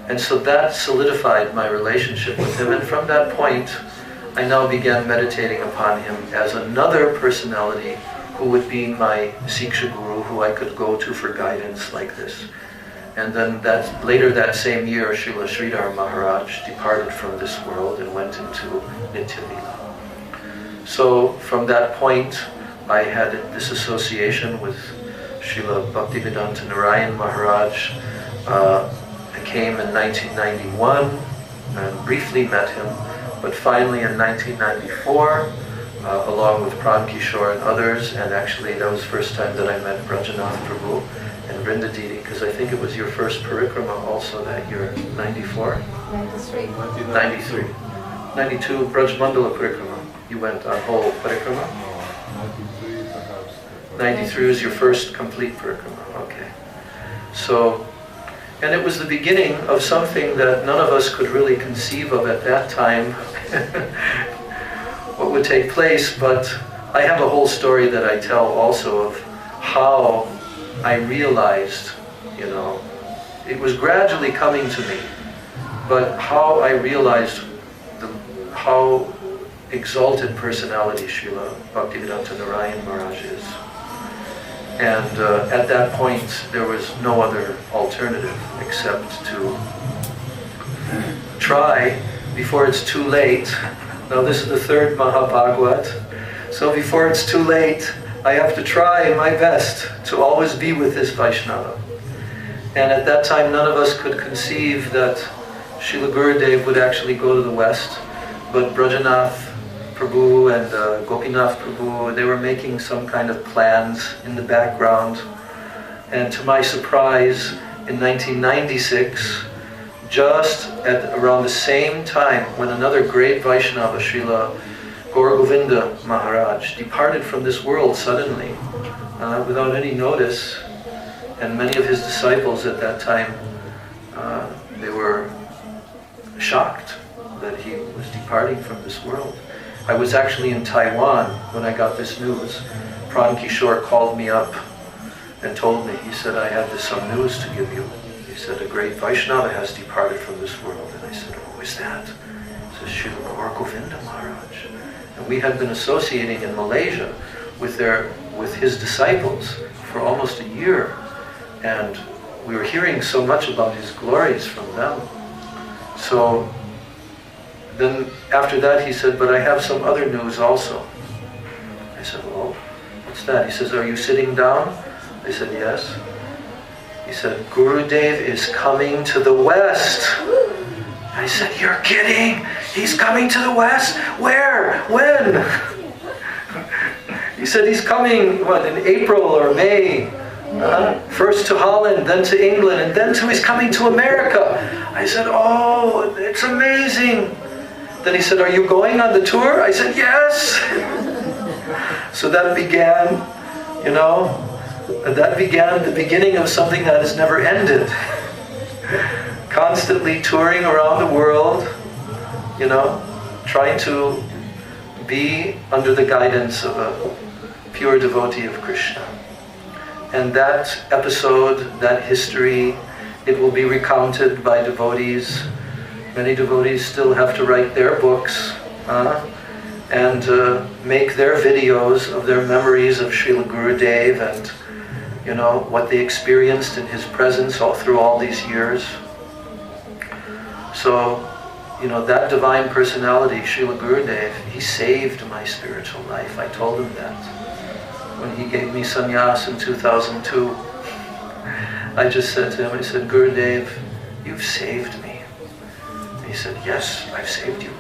And so that solidified my relationship with him. And from that point, I now began meditating upon him as another personality who would be my Siksha Guru, who I could go to for guidance like this. And then later that same year, Srila Sridhar Maharaj departed from this world and went into Nitya Lila. So from that point, I had this association with Srila Bhaktivedanta Narayan Maharaj. I came in 1991 and briefly met him, but finally in 1994, along with Pran Kishore and others, and actually that was the first time that I met Brajanath Prabhu and Vrinda Didi, because I think it was your first parikrama also that year, 94? 93. 93. 92, Braj Mandala parikrama. You went on whole parikrama? 93 was your first complete parikrama, okay. So, and it was the beginning of something that none of us could really conceive of at that time, what would take place, but I have a whole story that I tell also of how I realized, it was gradually coming to me, but how I realized how exalted personality Srila Bhaktivedanta Narayan Maharaj is. And at that point, there was no other alternative except to try before it's too late. Now this is the third Mahabhagavad, so before it's too late, I have to try my best to always be with this Vaishnava. And at that time, none of us could conceive that Srila Gurudev would actually go to the West, but Brajanath Prabhu and Gopinath Prabhu, they were making some kind of plans in the background. And to my surprise, in 1996, just at around the same time when another great Vaishnava, Srila Gaur Govinda Maharaj, departed from this world suddenly, without any notice, and many of his disciples at that time, they were shocked that he was departing from this world. I was actually in Taiwan when I got this news. Pran Kishore called me up and told me, he said, I have some news to give you. He said, a great Vaishnava has departed from this world. And I said, who is that? He says, Srila Gaur Govinda Maharaj. And we had been associating in Malaysia with his disciples for almost a year. And we were hearing so much about his glories from them. So then after that he said, but I have some other news also. I said, well, what's that? He says, are you sitting down? I said, yes. He said, Gurudev is coming to the West. I said, you're kidding? He's coming to the West? Where? When? He said he's coming, what, in April or May? First to Holland, then to England, and then he's coming to America. I said, oh, it's amazing. Then he said, are you going on the tour? I said, yes. So that began, that began the beginning of something that has never ended. Constantly touring around the world, trying to be under the guidance of a pure devotee of Krishna. And that episode, that history, it will be recounted by devotees. Many devotees still have to write their books and make their videos of their memories of Srila Gurudev and what they experienced in his presence all through all these years. So, that divine personality, Srila Gurudev, he saved my spiritual life. I told him that. When he gave me sannyas in 2002, I just said to him, I said, Gurudev, you've saved me. And he said, yes, I've saved you.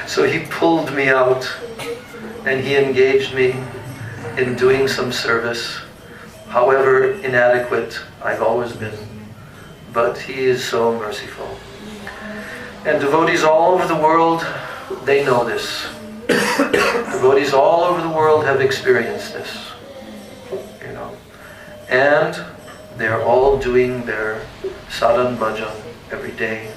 So he pulled me out and he engaged me in doing some service. However inadequate I've always been, but he is so merciful. And devotees all over the world, they know this. Devotees all over the world have experienced this, and they're all doing their sadhan bhajan every day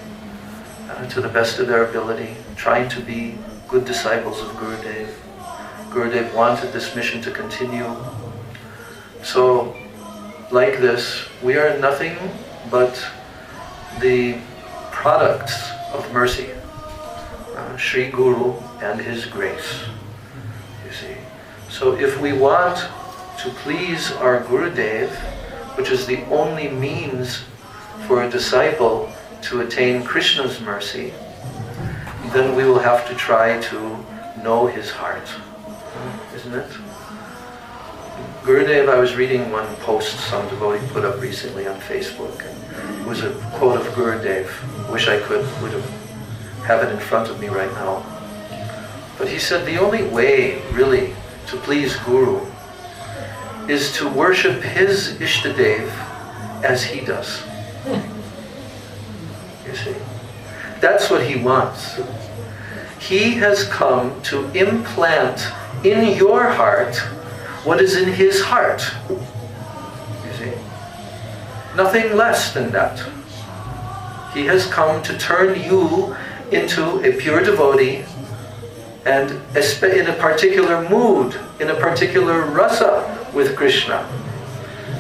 to the best of their ability, trying to be good disciples of Gurudev. Gurudev wanted this mission to continue. So, like this, we are nothing but the products of mercy. Sri Guru and his grace, you see. So if we want to please our Gurudev, which is the only means for a disciple to attain Krishna's mercy, then we will have to try to know his heart, isn't it? Gurudev, I was reading one post some devotee put up recently on Facebook, and it was a quote of Gurudev. Wish I would have it in front of me right now. But he said the only way, really, to please Guru is to worship his Ishtadev as he does. You see? That's what he wants. He has come to implant in your heart what is in his heart. You see? Nothing less than that. He has come to turn you into a pure devotee and in a particular mood, in a particular rasa with Krishna.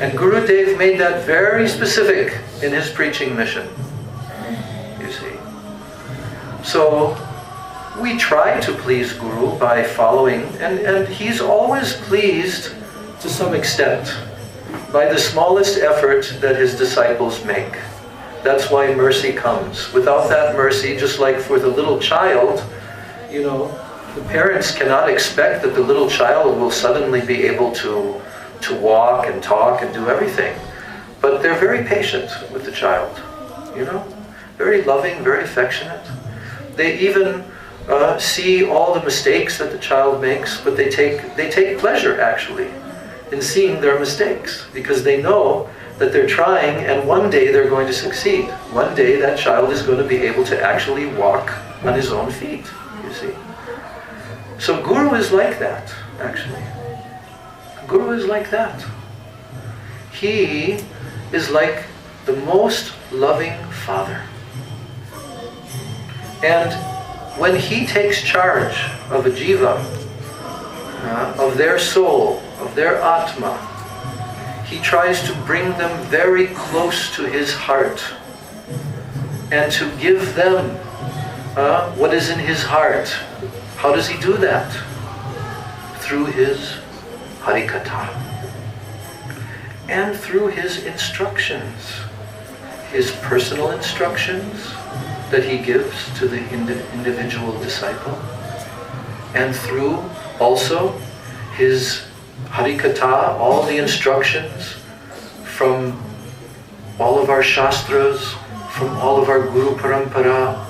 And Gurudev made that very specific in his preaching mission, you see. So we try to please Guru by following, and he's always pleased to some extent by the smallest effort that his disciples make. That's why mercy comes. Without that mercy, just like for the little child, the parents cannot expect that the little child will suddenly be able to walk and talk and do everything. But they're very patient with the child, very loving, very affectionate. They even see all the mistakes that the child makes, but they take pleasure, actually, in seeing their mistakes, because they know that they're trying, and one day they're going to succeed. One day that child is going to be able to actually walk on his own feet, you see. So Guru is like that, actually. Guru is like that. He is like the most loving father. And when he takes charge of a jiva, of their soul, of their atma, he tries to bring them very close to his heart and to give them what is in his heart. How does he do that? Through his harikatha and through his instructions, his personal instructions that he gives to the individual disciple, and through also his harikatha, all the instructions from all of our shastras, from all of our guru parampara.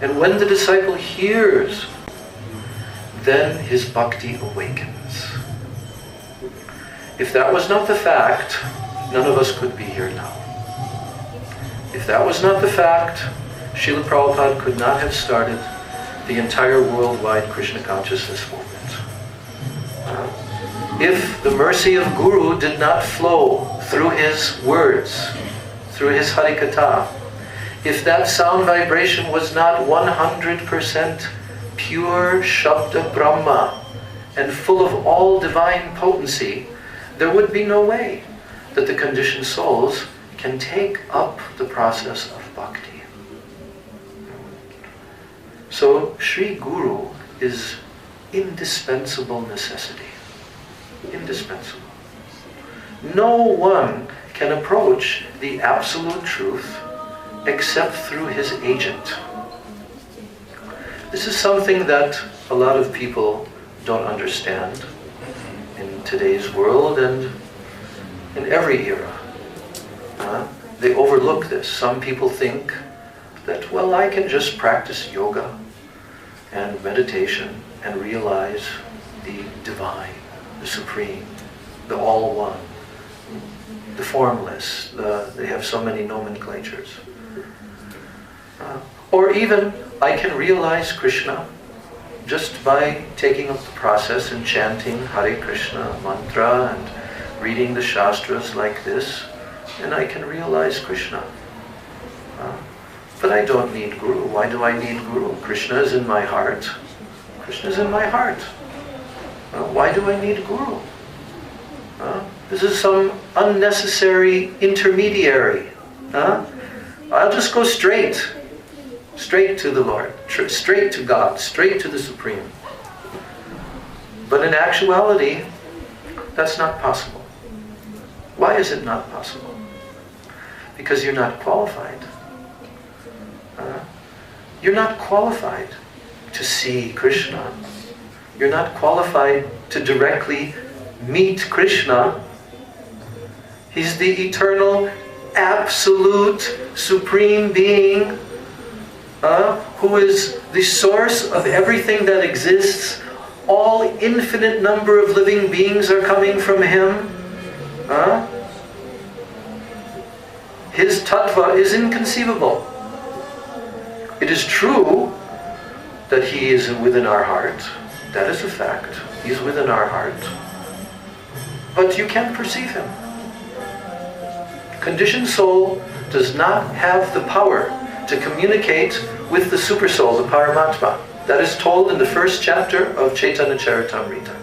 And when the disciple hears, then his bhakti awakens. If that was not the fact, none of us could be here now. If that was not the fact, Srila Prabhupada could not have started the entire worldwide Krishna consciousness movement. If the mercy of Guru did not flow through his words, through his harikatha, if that sound vibration was not 100% pure Shabda Brahma and full of all divine potency, there would be no way that the conditioned souls can take up the process of bhakti. So Sri Guru is indispensable necessity. Indispensable. No one can approach the absolute truth except through his agent. This is something that a lot of people don't understand in today's world and in every era. They overlook this. Some people think that, well, I can just practice yoga and meditation and realize the divine, the supreme, the all-one, the formless. They have so many nomenclatures. Or even, I can realize Krishna just by taking up the process and chanting Hare Krishna mantra and reading the shastras like this, and I can realize Krishna. But I don't need Guru. Why do I need Guru? Krishna is in my heart. Krishna is in my heart. Why do I need Guru? This is some unnecessary intermediary. I'll just go straight to the Lord, straight to God, straight to the Supreme. But in actuality, that's not possible. Why is it not possible? Because you're not qualified. You're not qualified to see Krishna. You're not qualified to directly meet Krishna. He's the eternal, absolute, supreme being who is the source of everything that exists. All infinite number of living beings are coming from him. His tattva is inconceivable. It is true that he is within our heart. That is a fact. He's within our heart. But you can't perceive him. Conditioned soul does not have the power to communicate with the super soul, the Paramatma. That is told in the first chapter of Chaitanya Charitamrita.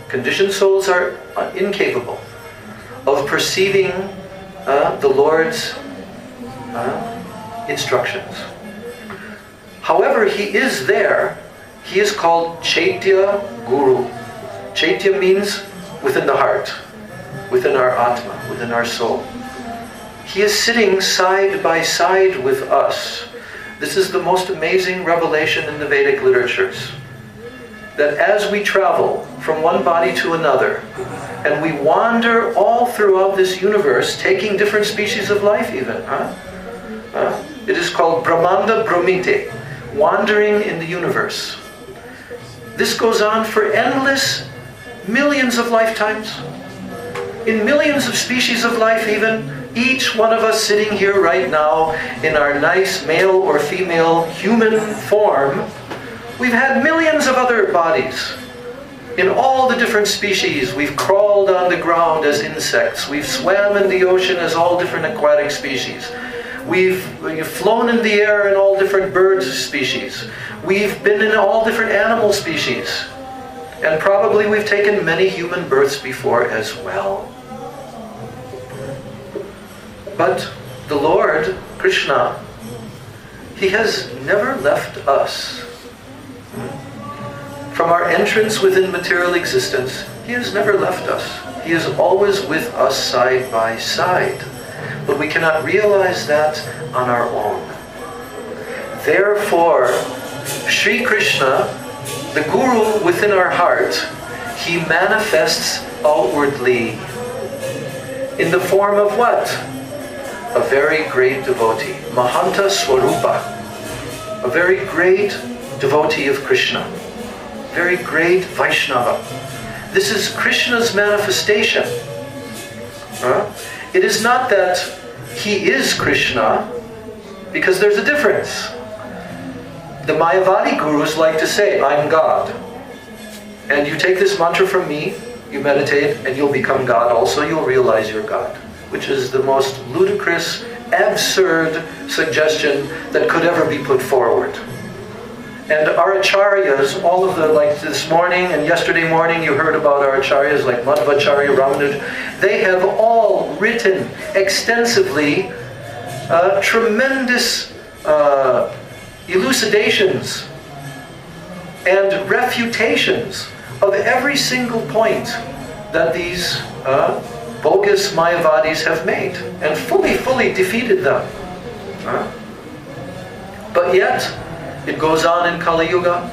Conditioned souls are incapable of perceiving the Lord's instructions. However, he is there. He is called Chaitya Guru. Chaitya means within the heart, within our Atma, within our soul. He is sitting side by side with us. This is the most amazing revelation in the Vedic literatures. That as we travel from one body to another, and we wander all throughout this universe, taking different species of life even. It is called Brahmanda Brahmite, wandering in the universe. This goes on for endless millions of lifetimes. In millions of species of life even, each one of us sitting here right now in our nice male or female human form, we've had millions of other bodies. In all the different species, we've crawled on the ground as insects. We've swam in the ocean as all different aquatic species. We've flown in the air in all different bird species. We've been in all different animal species. And probably we've taken many human births before as well. But the Lord, Krishna, He has never left us. From our entrance within material existence, He has never left us. He is always with us side by side. But we cannot realize that on our own. Therefore, Sri Krishna, the Guru within our heart, He manifests outwardly. In the form of what? A very great devotee. Mahanta Swarupa. A very great devotee of Krishna. Very great Vaishnava. This is Krishna's manifestation. It is not that He is Krishna, because there's a difference. The Mayavadi gurus like to say, I'm God. And you take this mantra from me, you meditate, and you'll become God also, you'll realize you're God. Which is the most ludicrous, absurd suggestion that could ever be put forward. And our acharyas, all of the, like this morning and yesterday morning, you heard about our acharyas like Madhvacharya, Ramanuj, they have all written extensively tremendous elucidations and refutations of every single point that these bogus Mayavadis have made, and fully defeated them. But yet, it goes on in Kali Yuga,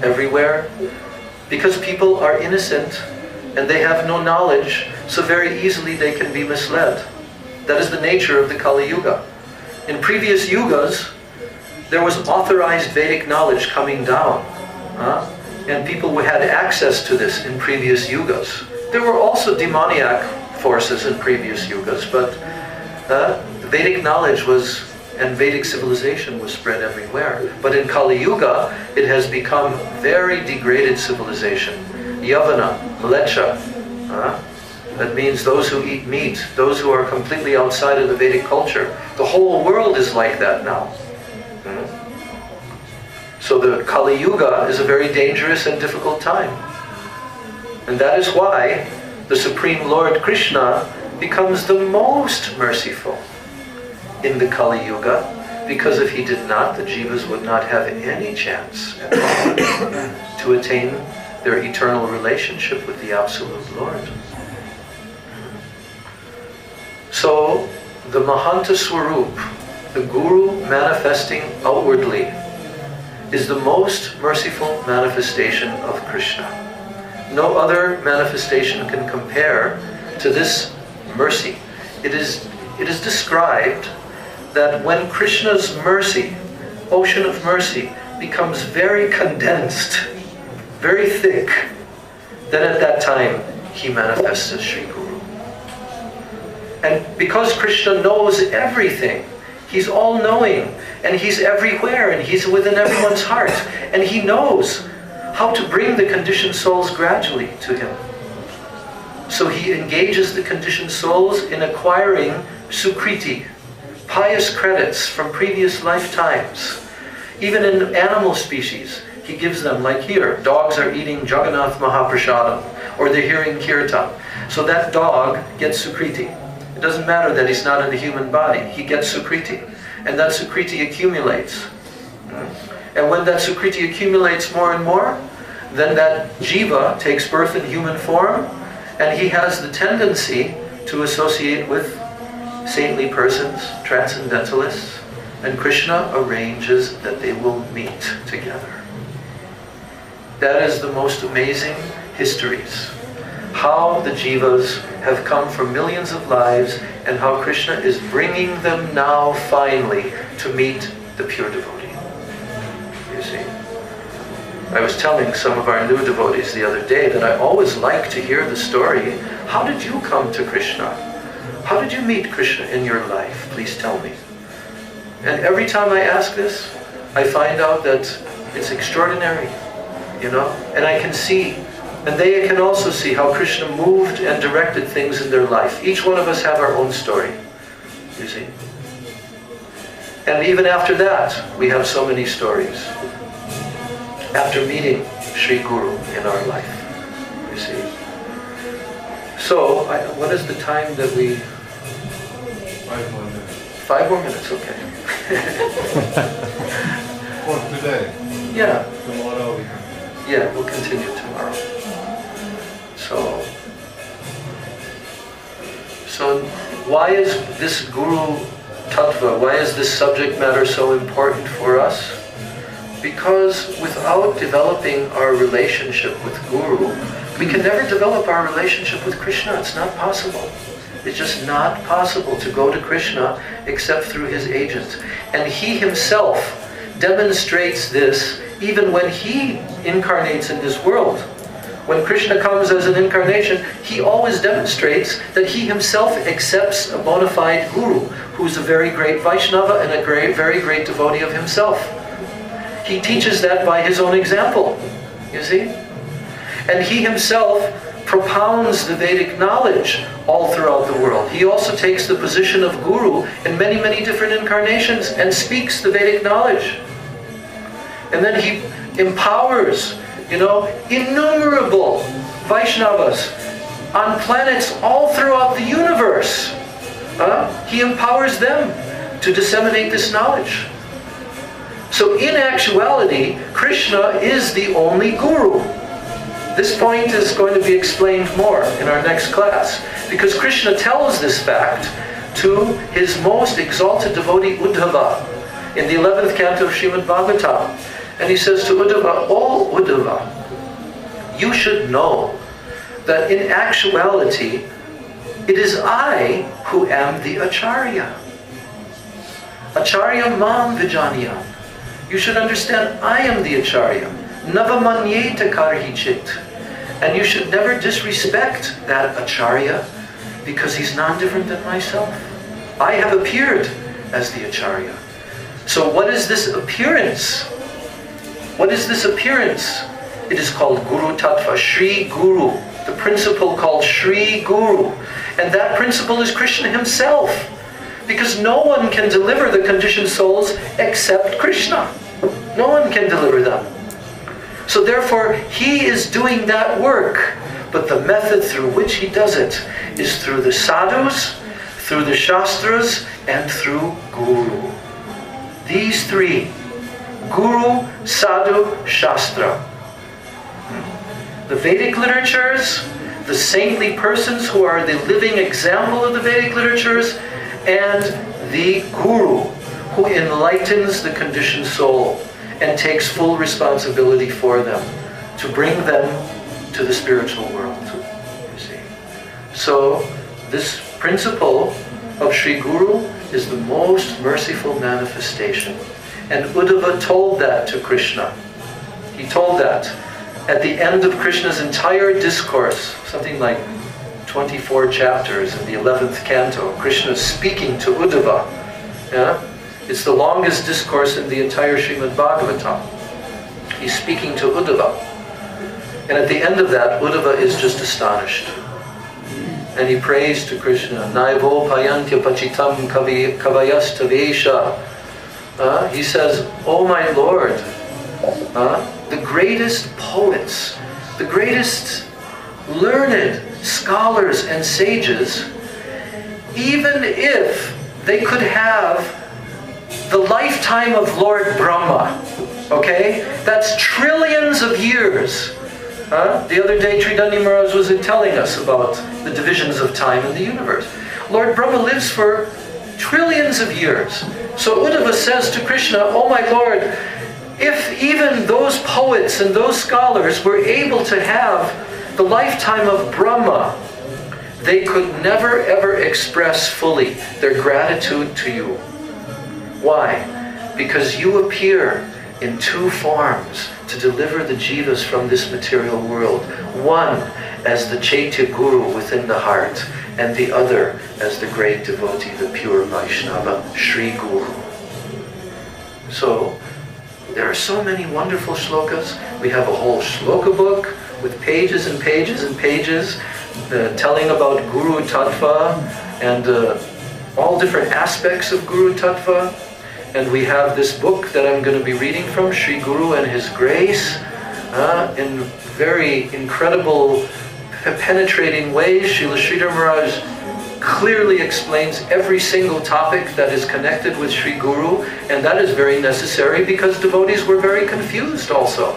everywhere, because people are innocent and they have no knowledge, so very easily they can be misled. That is the nature of the Kali Yuga. In previous yugas, there was authorized Vedic knowledge coming down, and people had access to this in previous yugas. There were also demoniac forces in previous yugas, but Vedic knowledge was, and Vedic civilization was spread everywhere. But in Kali Yuga, it has become very degraded civilization. Yavana, Mlecha, that means those who eat meat, those who are completely outside of the Vedic culture. The whole world is like that now. So the Kali Yuga is a very dangerous and difficult time. And that is why the Supreme Lord Krishna becomes the most merciful in the Kali Yuga, because if He did not, the jivas would not have any chance at all to attain their eternal relationship with the Absolute Lord. So, the Mahanta Swarup, the Guru manifesting outwardly, is the most merciful manifestation of Krishna. No other manifestation can compare to this mercy. It is described that when Krishna's mercy, ocean of mercy, becomes very condensed, very thick, then at that time He manifests as Sri Guru. And because Krishna knows everything, He's all-knowing, and He's everywhere, and He's within everyone's heart, and He knows how to bring the conditioned souls gradually to Him. So He engages the conditioned souls in acquiring sukriti, pious credits from previous lifetimes. Even in animal species, He gives them, like here, dogs are eating Jagannath Mahaprasadam, or they're hearing kirtan. So that dog gets sukriti. It doesn't matter that he's not in the human body, he gets sukriti. And that sukriti accumulates. And when that sukriti accumulates more and more, then that jiva takes birth in human form, and he has the tendency to associate with saintly persons, transcendentalists, and Krishna arranges that they will meet together. That is the most amazing histories. How the jivas have come for millions of lives, and how Krishna is bringing them now finally to meet the pure devotee. You see? I was telling some of our new devotees the other day that I always like to hear the story. How did you come to Krishna? How did you meet Krishna in your life? Please tell me. And every time I ask this, I find out that it's extraordinary, you know? And I can see, and they can also see how Krishna moved and directed things in their life. Each one of us have our own story, you see? And even after that, we have so many stories. After meeting Sri Guru in our life, you see. So, what is the time that we... 5 more minutes. 5 more minutes, okay. For today. Yeah. Tomorrow we can. Yeah, we'll continue tomorrow. So why is this Guru Tattva, why is this subject matter so important for us? Because without developing our relationship with Guru, we can never develop our relationship with Krishna. It's not possible. It's just not possible to go to Krishna except through his agent. And he himself demonstrates this even when he incarnates in this world. When Krishna comes as an incarnation, he always demonstrates that he himself accepts a bona fide Guru, who's a very great Vaishnava and a very great devotee of himself. He teaches that by his own example, you see? And he himself propounds the Vedic knowledge all throughout the world. He also takes the position of Guru in many, many different incarnations and speaks the Vedic knowledge. And then he empowers, innumerable Vaishnavas on planets all throughout the universe. He empowers them to disseminate this knowledge. So in actuality, Krishna is the only Guru. This point is going to be explained more in our next class, because Krishna tells this fact to his most exalted devotee Uddhava in the 11th canto of Srimad Bhagavatam. And he says to Uddhava, "Oh Uddhava, you should know that in actuality, it is I who am the Acharya. Acharya mam vijaniyam. You should understand, I am the Acharya. Navamanyeta karhichit. And you should never disrespect that Acharya because he's non-different than myself. I have appeared as the Acharya." So what is this appearance? What is this appearance? It is called Guru Tattva, Sri Guru, the principle called Sri Guru. And that principle is Krishna himself. Because no one can deliver the conditioned souls except Krishna. No one can deliver them. So therefore, he is doing that work. But the method through which he does it is through the sadhus, through the shastras, and through Guru. These three: Guru, Sadhu, Shastra. The Vedic literatures, the saintly persons who are the living example of the Vedic literatures, and the Guru, who enlightens the conditioned soul and takes full responsibility for them to bring them to the spiritual world. You see. So this principle of Sri Guru is the most merciful manifestation. And Uddhava told that to Krishna. He told that at the end of Krishna's entire discourse, something like 24 chapters in the 11th canto. Krishna is speaking to Uddhava. Yeah? It's the longest discourse in the entire Srimad Bhagavatam. He's speaking to Uddhava. And at the end of that, Uddhava is just astonished. And he prays to Krishna, Naivo payantya pachitam kavayastavesha. He says, "Oh my Lord, the greatest poets, the greatest learned scholars and sages, even if they could have the lifetime of Lord Brahma, okay? That's trillions of years." The other day, Tridani Maharaj was telling us about the divisions of time in the universe. Lord Brahma lives for trillions of years. So Uddhava says to Krishna, "Oh my Lord, if even those poets and those scholars were able to have the lifetime of Brahma, they could never ever express fully their gratitude to you. Why? Because you appear in two forms to deliver the jivas from this material world. One as the Chaitya Guru within the heart, and the other as the great devotee, the pure Vaishnava, Sri Guru." So, there are so many wonderful shlokas. We have a whole shloka book with pages and pages and pages telling about Guru Tattva and all different aspects of Guru Tattva. And we have this book that I'm going to be reading from, Sri Guru and His Grace, in very incredible, penetrating ways. Srila Sridhar Maharaj clearly explains every single topic that is connected with Sri Guru, and that is very necessary because devotees were very confused also,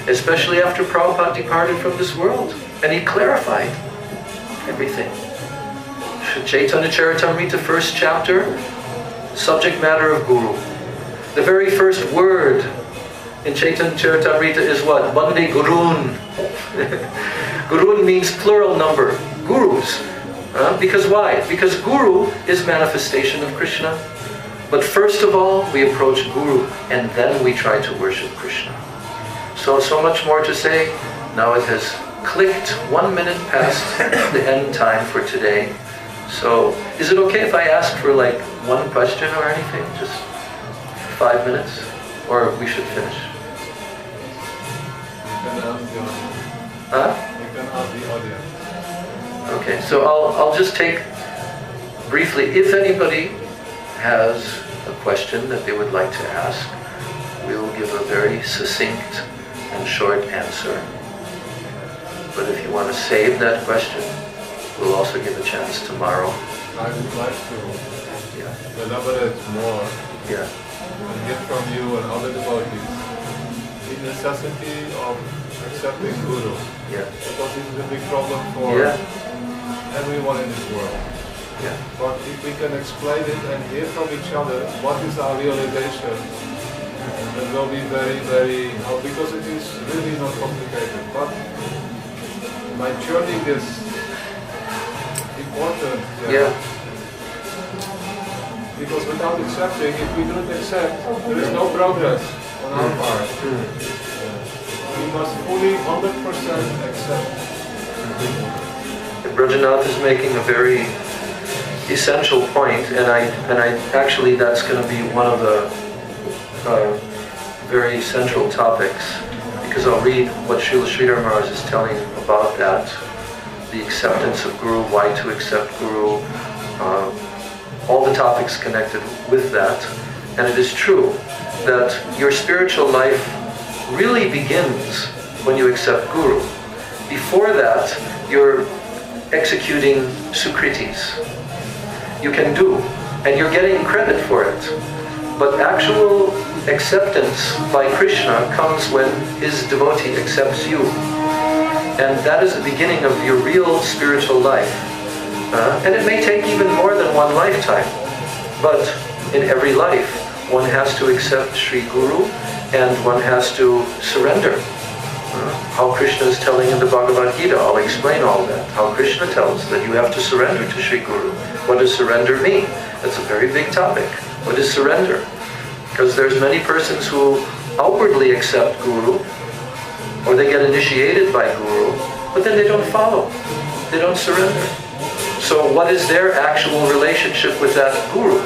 especially after Prabhupada departed from this world, and he clarified everything. Chaitanya Charitamrita, first chapter, subject matter of Guru. The very first word in Chaitanya Charitamrita is what? Bande Gurun. Gurun means plural number, gurus. Because why? Because Guru is manifestation of Krishna. But first of all, we approach Guru, and then we try to worship Krishna. So much more to say. Now it has clicked 1 minute past the end time for today. So, is it okay if I ask for like one question or anything? Just 5 minutes? Or we should finish? You can ask the audience. Huh? You can ask the audience. Okay, so I'll just take briefly, if anybody has a question that they would like to ask, we will give a very succinct and short answer. But if you want to save that question, we'll also give a chance tomorrow. I would like to elaborate more and get from you and other devotees the necessity of accepting Guru. Because this is a big problem for everyone in this world. But if we can explain it and hear from each other what is our realization, it will be very, very, because it is really not complicated. But my journey is important. Because without accepting, if we don't accept, there is no progress on our part. We must fully 100% accept. Brajanath is making a very essential point, and I actually that's going to be one of the very central topics, because I'll read what Srila Sridhar Maharaj is telling about that, the acceptance of Guru, why to accept Guru, all the topics connected with that. And it is true that your spiritual life really begins when you accept Guru. Before that, you're executing sukritis. You can do, and you're getting credit for it. But actual acceptance by Krishna comes when his devotee accepts you. And that is the beginning of your real spiritual life. And it may take even more than one lifetime. But in every life, one has to accept Sri Guru, and one has to surrender. How Krishna is telling in the Bhagavad Gita, I'll explain all that. How Krishna tells that you have to surrender to Sri Guru. What does surrender mean? That's a very big topic. What is surrender? Because there's many persons who outwardly accept Guru, or they get initiated by Guru, but then they don't follow. They don't surrender. So what is their actual relationship with that Guru?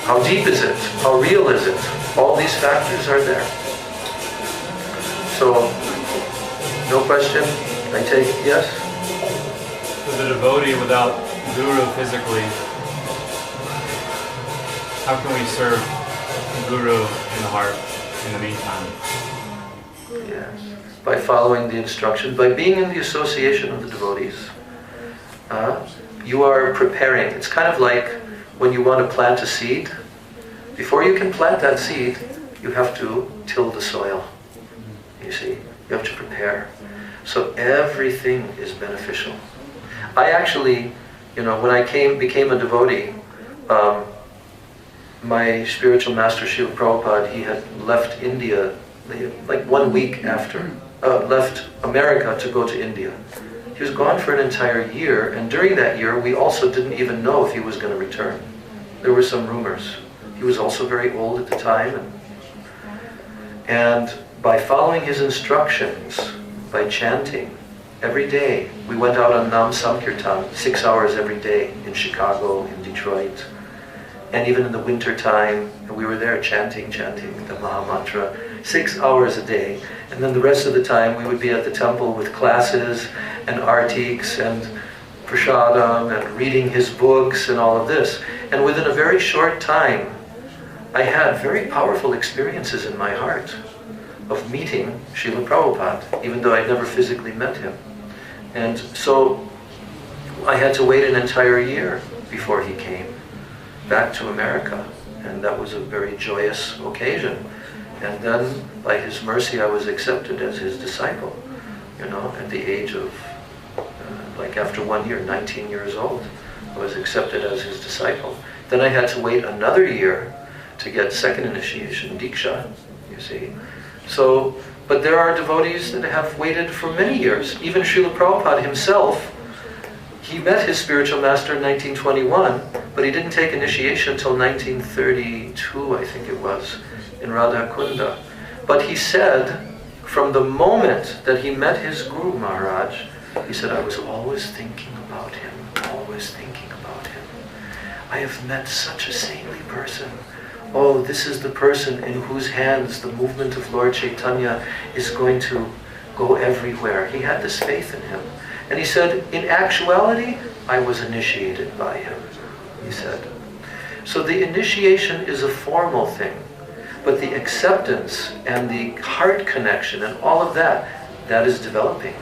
How deep is it? How real is it? All these factors are there. So, no question? I take yes? For the devotee without Guru physically, how can we serve Guru in the heart in the meantime? Yes. By following the instruction, by being in the association of the devotees. You are preparing. It's kind of like when you want to plant a seed. Before you can plant that seed, you have to till the soil. You see, you have to prepare. So everything is beneficial. I actually, when I became a devotee, my spiritual master Srila Prabhupada, he had left India like 1 week after, left America to go to India. He was gone for an entire year, and during that year we also didn't even know if he was going to return. There were some rumors. He was also very old at the time, and by following his instructions, by chanting every day, we went out on Nam Sankirtan 6 hours every day in Chicago, in Detroit, and even in the winter time, we were there chanting the Maha Mantra 6 hours a day. And then the rest of the time we would be at the temple with classes and artiks and prasadam and reading his books and all of this. And within a very short time, I had very powerful experiences in my heart of meeting Srila Prabhupada, even though I'd never physically met him. And so I had to wait an entire year before he came back to America. And that was a very joyous occasion. And then, by his mercy, I was accepted as his disciple, you know, at the age of, like after 1 year, 19 years old, I was accepted as his disciple. Then I had to wait another year to get second initiation, Diksha, you see. So, but there are devotees that have waited for many years. Even Srila Prabhupada himself, he met his spiritual master in 1921, but he didn't take initiation until 1932, I think it was, in Radha Kunda. But he said, from the moment that he met his Guru Maharaj, he said, I was always thinking about him, always thinking about him. I have met such a saintly person. Oh, this is the person in whose hands the movement of Lord Chaitanya is going to go everywhere. He had this faith in him. And he said, in actuality, I was initiated by him, he said. So the initiation is a formal thing, but the acceptance and the heart connection and all of that, that is developing,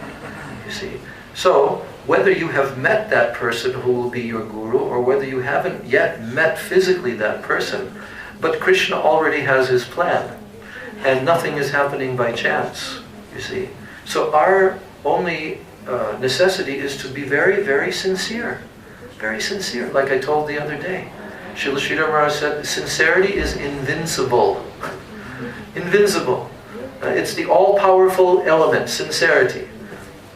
you see. So whether you have met that person who will be your guru, or whether you haven't yet met physically that person, but Krishna already has his plan, and nothing is happening by chance, you see. So our only necessity is to be very, very sincere. Very sincere, like I told the other day. Srila Sridhar Maharaj said, sincerity is invincible. Invincible. It's the all-powerful element, sincerity.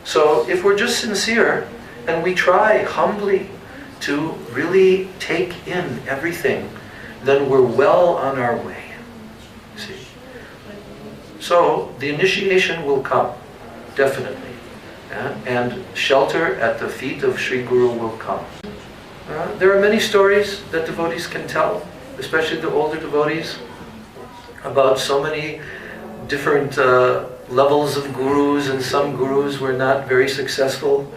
So if we're just sincere, and we try humbly to really take in everything, then we're well on our way. See? So the initiation will come, definitely. And shelter at the feet of Sri Guru will come. There are many stories that devotees can tell, especially the older devotees, about so many different levels of gurus, and some gurus were not very successful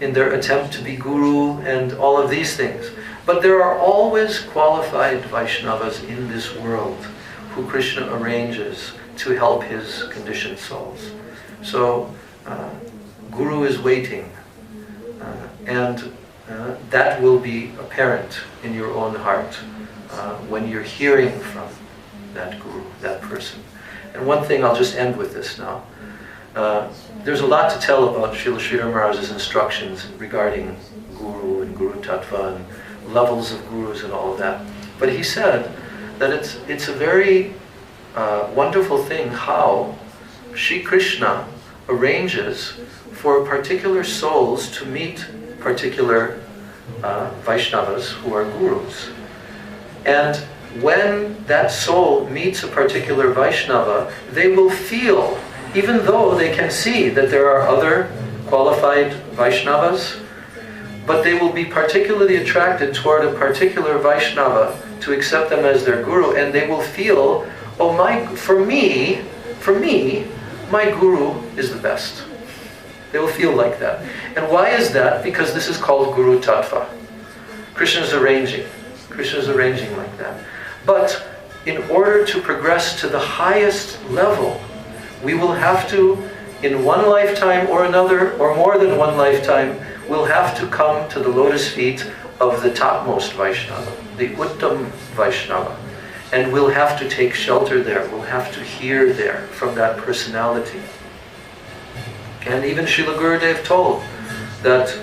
in their attempt to be guru and all of these things. But there are always qualified Vaishnavas in this world who Krishna arranges to help his conditioned souls. So Guru is waiting, and that will be apparent in your own heart when you're hearing from that Guru, that person. And one thing, I'll just end with this now. There's a lot to tell about Srila Sridhar Maharaj's instructions regarding Guru and Guru Tattva and levels of Gurus and all of that. But he said that it's a very wonderful thing how Sri Krishna arranges for particular souls to meet particular Vaishnavas who are Gurus. And when that soul meets a particular Vaishnava, they will feel, even though they can see that there are other qualified Vaishnavas, but they will be particularly attracted toward a particular Vaishnava to accept them as their Guru, and they will feel, oh, for me, my Guru is the best. They will feel like that. And why is that? Because this is called Guru Tattva. Krishna is arranging. Krishna is arranging like that. But in order to progress to the highest level, we will have to, in one lifetime or another, or more than one lifetime, we'll have to come to the lotus feet of the topmost Vaishnava, the Uttam Vaishnava. And we'll have to take shelter there. We'll have to hear there from that personality. And even Srila Gurudev told that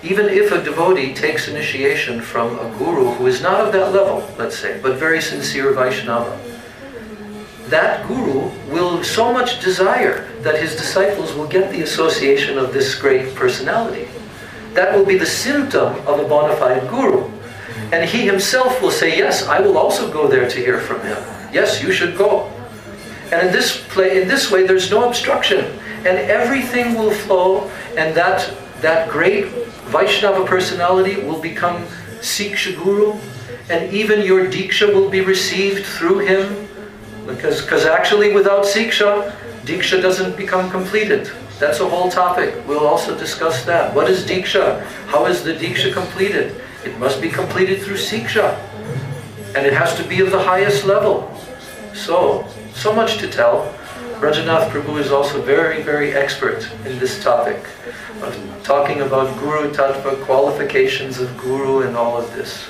even if a devotee takes initiation from a guru who is not of that level, let's say, but very sincere Vaishnava, that guru will so much desire that his disciples will get the association of this great personality. That will be the symptom of a bona fide guru. And he himself will say, yes, I will also go there to hear from him. Yes, you should go. And in this way, there's no obstruction. And everything will flow, and that great Vaishnava personality will become Siksha Guru, and even your Diksha will be received through him. Because actually without Siksha, Diksha doesn't become completed. That's a whole topic. We'll also discuss that. What is Diksha? How is the Diksha completed? It must be completed through Siksha. And it has to be of the highest level. So much to tell. Rajanath Prabhu is also very, very expert in this topic of talking about Guru Tattva, qualifications of Guru and all of this.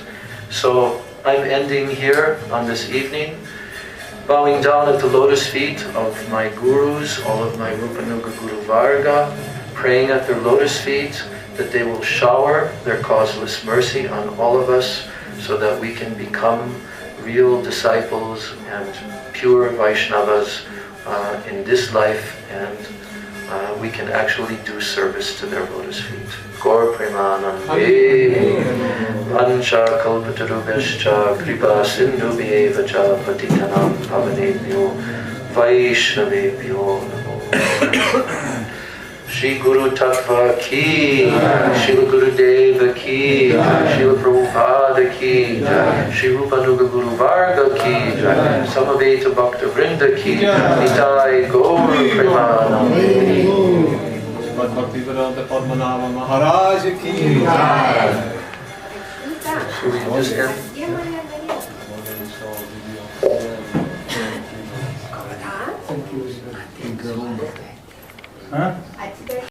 So I'm ending here on this evening, bowing down at the lotus feet of my Gurus, all of my Rupanuga Guru Varga, praying at their lotus feet that they will shower their causeless mercy on all of us so that we can become real disciples and pure Vaishnavas in this life, and we can actually do service to their lotus feet. Gaur Premanande Vancha Kalpatarubhascha Kripa Sindhubheva Cha Patitanam Pavanebhyo Vaishnavebhyo Namo. Shri Guru Tattva ki, Srila Gurudeva ki, Srila Prabhupada ki, Shri Rupanuga Guru Varga ki, Samaveta Bhakta Vrinda ki, Nitai Gaur Premanande. Bhakti Padmanabha Maharaj ki. So we just end.